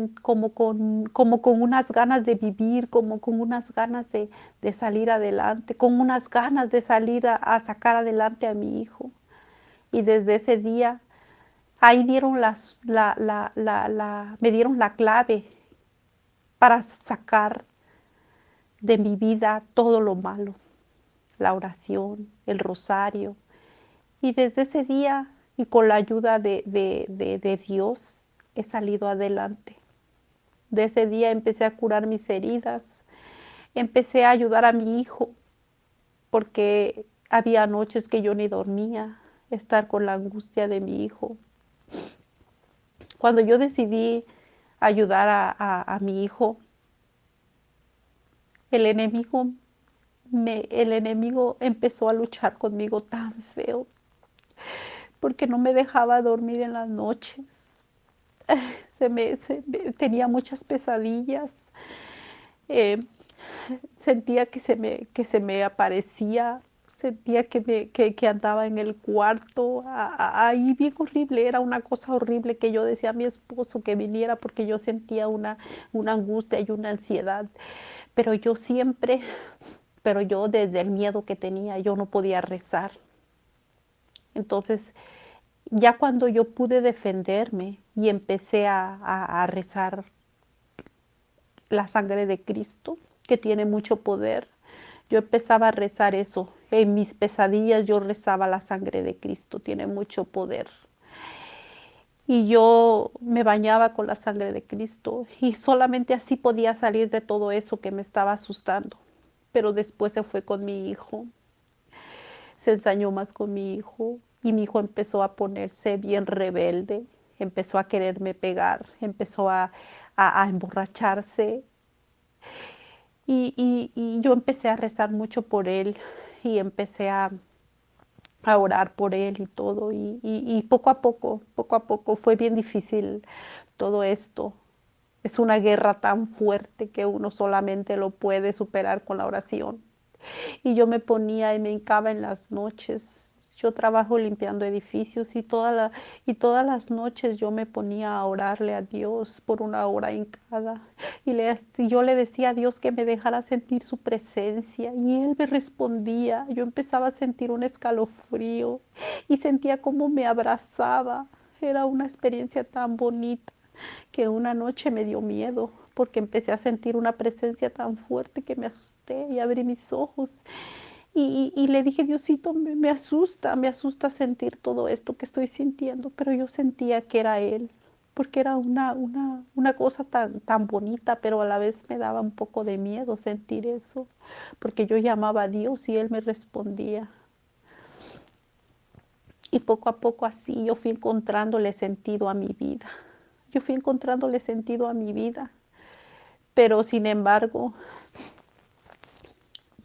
ganas de vivir, como con unas ganas de salir adelante, con unas ganas de salir a sacar adelante a mi hijo. Y desde ese día, ahí me dieron la clave para sacar de mi vida todo lo malo, la oración, el rosario. Y desde ese día, y con la ayuda de Dios, he salido adelante. De ese día empecé a curar mis heridas, empecé a ayudar a mi hijo, porque había noches que yo ni dormía, estar con la angustia de mi hijo. Cuando yo decidí ayudar a mi hijo, el enemigo, el enemigo empezó a luchar conmigo tan feo, porque no me dejaba dormir en las noches. Tenía muchas pesadillas, eh, sentía que se me aparecía, sentía que andaba en el cuarto, ahí bien horrible, era una cosa horrible que yo decía a mi esposo que viniera porque yo sentía una angustia y una ansiedad, pero yo siempre, pero yo desde el miedo que tenía, yo no podía rezar. Entonces, ya cuando yo pude defenderme y empecé a rezar la sangre de Cristo, que tiene mucho poder, yo empezaba a rezar eso. En mis pesadillas yo rezaba la sangre de Cristo, tiene mucho poder. y yo me bañaba con la sangre de Cristo y solamente así podía salir de todo eso que me estaba asustando. Pero después se fue con mi hijo, se ensañó más con mi hijo y mi hijo empezó a ponerse bien rebelde, empezó a quererme pegar, empezó a emborracharse y yo empecé a rezar mucho por él y empecé a orar por él y todo. Y poco a poco fue bien difícil todo esto. Es una guerra tan fuerte que uno solamente lo puede superar con la oración. Y yo me ponía y me hincaba en las noches. Yo trabajo limpiando edificios y todas las noches yo me ponía a orarle a Dios por una hora hincada. Y yo le decía a Dios que me dejara sentir su presencia y Él me respondía. Yo empezaba a sentir un escalofrío y sentía como me abrazaba. Era una experiencia tan bonita que una noche me dio miedo porque empecé a sentir una presencia tan fuerte que me asusté y abrí mis ojos y le dije, Diosito, me asusta sentir todo esto que estoy sintiendo, pero yo sentía que era Él, porque era una cosa tan bonita, pero a la vez me daba un poco de miedo sentir eso, porque yo llamaba a Dios y Él me respondía. Y poco a poco así yo fui encontrándole sentido a mi vida. Yo fui encontrándole sentido a mi vida, pero sin embargo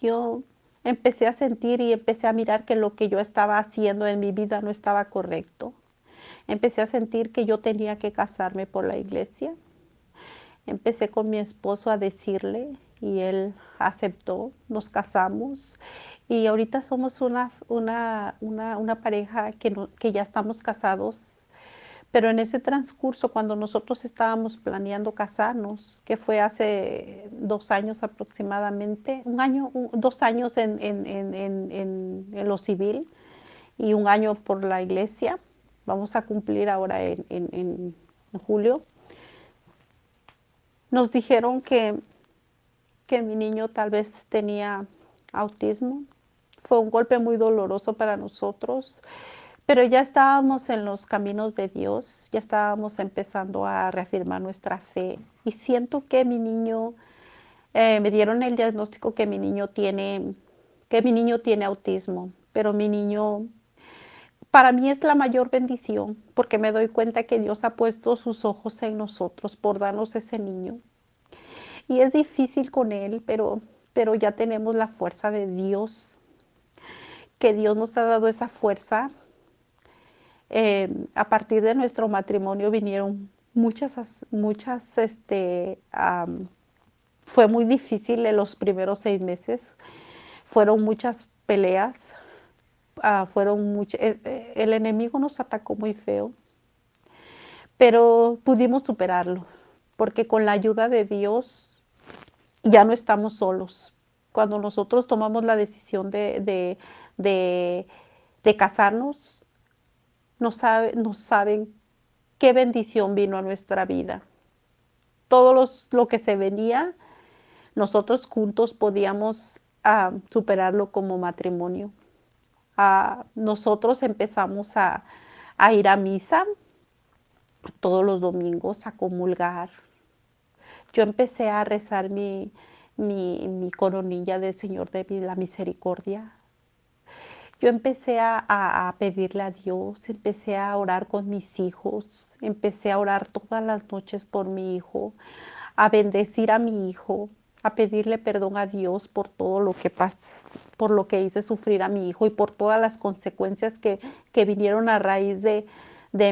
yo empecé a sentir y empecé a mirar que lo que yo estaba haciendo en mi vida no estaba correcto. Empecé a sentir que yo tenía que casarme por la iglesia. Empecé con mi esposo a decirle y él aceptó, nos casamos y ahorita somos una pareja que ya estamos casados. Pero en ese transcurso, cuando nosotros estábamos planeando casarnos, que fue hace 2 años aproximadamente, 2 años en lo civil y 1 año por la iglesia, vamos a cumplir ahora en julio, nos dijeron que mi niño tal vez tenía autismo. Fue un golpe muy doloroso para nosotros, pero ya estábamos en los caminos de Dios, ya estábamos empezando a reafirmar nuestra fe. Y siento que mi niño, me dieron el diagnóstico que mi niño tiene autismo, pero mi niño, para mí es la mayor bendición, porque me doy cuenta que Dios ha puesto sus ojos en nosotros por darnos ese niño. Y es difícil con él, pero ya tenemos la fuerza de Dios, que Dios nos ha dado esa fuerza. A partir de nuestro matrimonio vinieron fue muy difícil en los primeros 6 meses, fueron muchas peleas, el enemigo nos atacó muy feo, pero pudimos superarlo, porque con la ayuda de Dios ya no estamos solos. Cuando nosotros tomamos la decisión de, de casarnos, no saben qué bendición vino a nuestra vida. Lo que se venía, nosotros juntos podíamos superarlo como matrimonio. Nosotros empezamos a ir a misa todos los domingos, a comulgar. Yo empecé a rezar mi coronilla del Señor de la Misericordia. Yo empecé a pedirle a Dios, empecé a orar con mis hijos, empecé a orar todas las noches por mi hijo, a bendecir a mi hijo, a pedirle perdón a Dios por todo lo que pasó, por lo que hice sufrir a mi hijo y por todas las consecuencias que vinieron a raíz de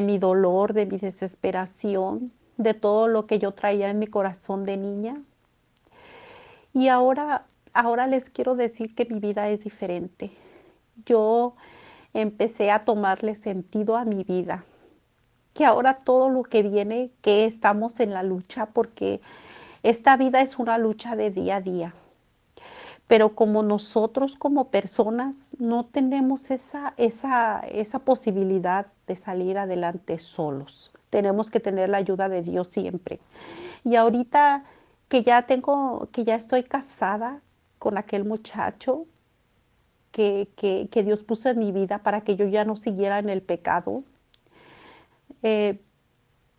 mi dolor, de mi desesperación, de todo lo que yo traía en mi corazón de niña. Y ahora les quiero decir que mi vida es diferente. Yo empecé a tomarle sentido a mi vida, que ahora todo lo que viene, que estamos en la lucha, porque esta vida es una lucha de día a día. Pero como nosotros como personas no tenemos esa posibilidad de salir adelante solos. Tenemos que tener la ayuda de Dios siempre. Y ahorita que ya estoy casada con aquel muchacho que Dios puso en mi vida para que yo ya no siguiera en el pecado,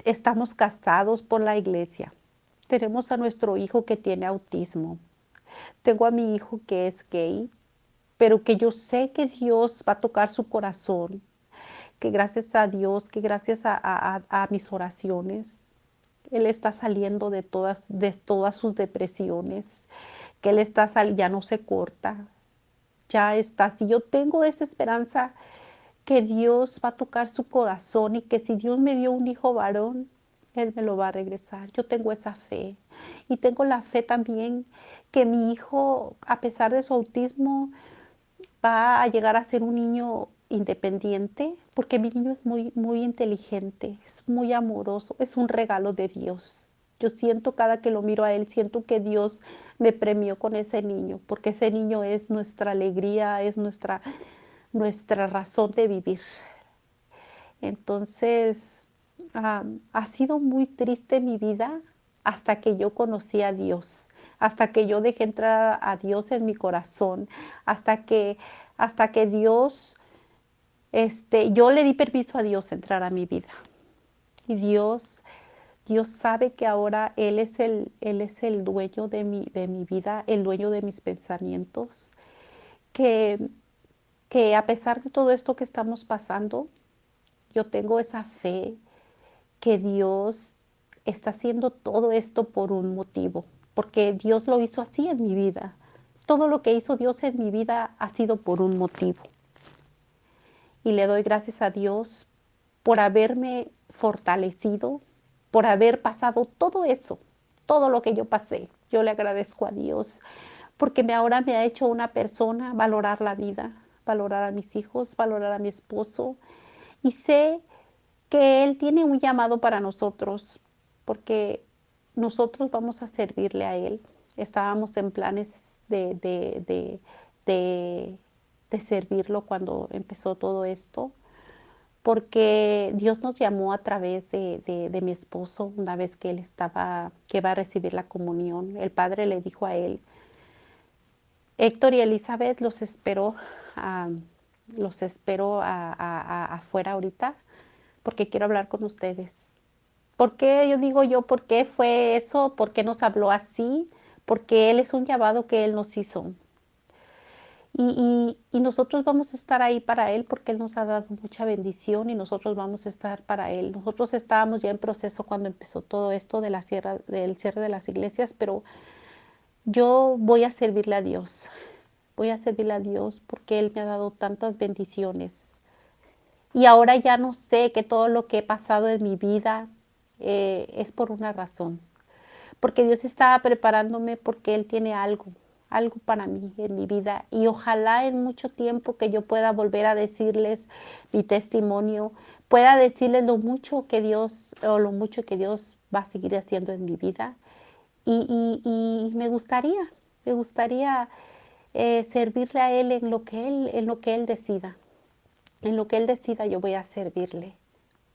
estamos casados por la iglesia. Tenemos a nuestro hijo que tiene autismo. Tengo a mi hijo que es gay, pero que yo sé que Dios va a tocar su corazón, que gracias a Dios, que gracias a mis oraciones, Él está saliendo de todas sus depresiones, que Él está ya no se corta, ya está. Si yo tengo esa esperanza que Dios va a tocar su corazón y que si Dios me dio un hijo varón, Él me lo va a regresar. Yo tengo esa fe. Y tengo la fe también que mi hijo, a pesar de su autismo, va a llegar a ser un niño independiente, porque mi niño es muy inteligente, es muy amoroso, es un regalo de Dios. Yo siento cada que lo miro a él, siento que Dios me premió con ese niño, porque ese niño es nuestra alegría, es nuestra razón de vivir. Entonces, ha sido muy triste mi vida hasta que yo conocí a Dios, hasta que yo dejé entrar a Dios en mi corazón, hasta que Dios, yo le di permiso a Dios entrar a mi vida. Y Dios sabe que ahora Él es el dueño de mi vida, el dueño de mis pensamientos, que, que a pesar de todo esto que estamos pasando, yo tengo esa fe que Dios está haciendo todo esto por un motivo, porque Dios lo hizo así en mi vida. Todo lo que hizo Dios en mi vida ha sido por un motivo. Y le doy gracias a Dios por haberme fortalecido, por haber pasado todo eso, todo lo que yo pasé. Yo le agradezco a Dios porque ahora me ha hecho una persona valorar la vida, valorar a mis hijos, valorar a mi esposo. Y sé que Él tiene un llamado para nosotros, porque nosotros vamos a servirle a Él. Estábamos en planes de, de servirlo cuando empezó todo esto, porque Dios nos llamó a través de mi esposo, una vez que él que va a recibir la comunión. El padre le dijo a él, Héctor y Elizabeth ah, los espero afuera ahorita porque quiero hablar con ustedes. ¿Por qué yo digo yo, por qué fue eso? ¿Por qué nos habló así? Porque Él es un llamado que Él nos hizo. Y nosotros vamos a estar ahí para Él porque Él nos ha dado mucha bendición y nosotros vamos a estar para Él. Nosotros estábamos ya en proceso cuando empezó todo esto de del cierre de las iglesias, pero yo voy a servirle a Dios. Voy a servirle a Dios porque Él me ha dado tantas bendiciones. Y ahora ya no sé que todo lo que he pasado en mi vida es por una razón. Porque Dios estaba preparándome porque Él tiene algo para mí en mi vida. Y ojalá en mucho tiempo que yo pueda volver a decirles mi testimonio, pueda decirles lo mucho que Dios o lo mucho que Dios va a seguir haciendo en mi vida. Y me gustaría servirle a Él en lo que Él decida. En lo que Él decida yo voy a servirle,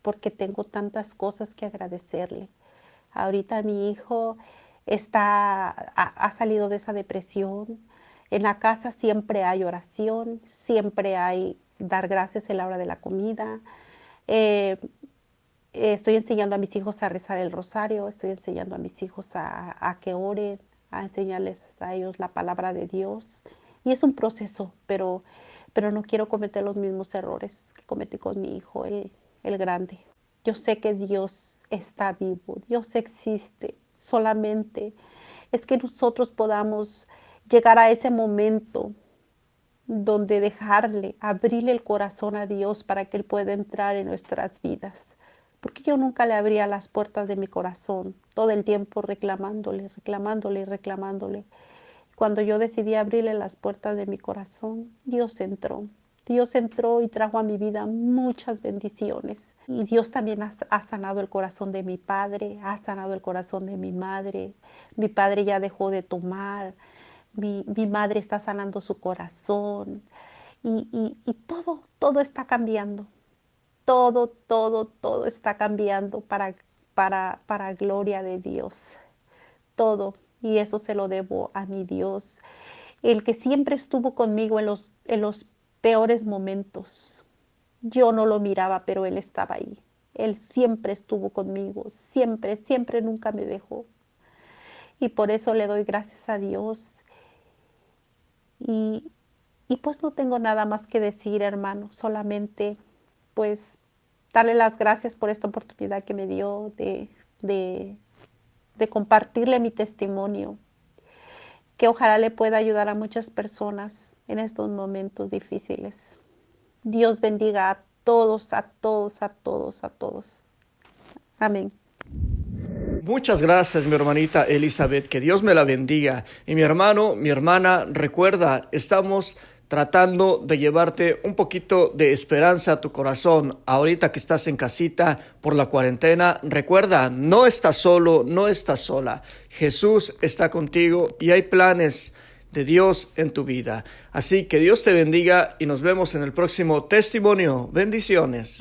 porque tengo tantas cosas que agradecerle. Ahorita mi hijo ha salido de esa depresión. En la casa siempre hay oración, siempre hay dar gracias en la hora de la comida. Eh, Estoy enseñando a mis hijos a rezar el rosario, estoy enseñando a mis hijos a que oren, a enseñarles a ellos la palabra de Dios. Y es un proceso, pero no quiero cometer los mismos errores que cometí con mi hijo, el grande. Yo sé que Dios está vivo, Dios existe, solamente es que nosotros podamos llegar a ese momento donde dejarle, abrirle el corazón a Dios para que Él pueda entrar en nuestras vidas. Porque yo nunca le abría las puertas de mi corazón, todo el tiempo reclamándole, reclamándole, reclamándole. Cuando yo decidí abrirle las puertas de mi corazón, Dios entró. Dios entró y trajo a mi vida muchas bendiciones. Y Dios también ha sanado el corazón de mi padre, ha sanado el corazón de mi madre. Mi padre ya dejó de tomar, mi madre está sanando su corazón. Y todo está cambiando. Todo está cambiando para gloria de Dios. Todo. Y eso se lo debo a mi Dios, el que siempre estuvo conmigo en los peores momentos. Yo no lo miraba, pero Él estaba ahí. Él siempre estuvo conmigo, siempre, siempre, nunca me dejó. Y por eso le doy gracias a Dios. Y, y pues no tengo nada más que decir, hermano, solamente pues darle las gracias por esta oportunidad que me dio de, de compartirle mi testimonio, que ojalá le pueda ayudar a muchas personas en estos momentos difíciles. Dios bendiga a todos, a todos, a todos, a todos. Amén. Muchas gracias, mi hermanita Elizabeth, que Dios me la bendiga. Y mi hermano, mi hermana, recuerda, estamos tratando de llevarte un poquito de esperanza a tu corazón. Ahorita que estás en casita por la cuarentena, recuerda, no estás solo, no estás sola. Jesús está contigo y hay planes de Dios en tu vida. Así que Dios te bendiga y nos vemos en el próximo testimonio. Bendiciones.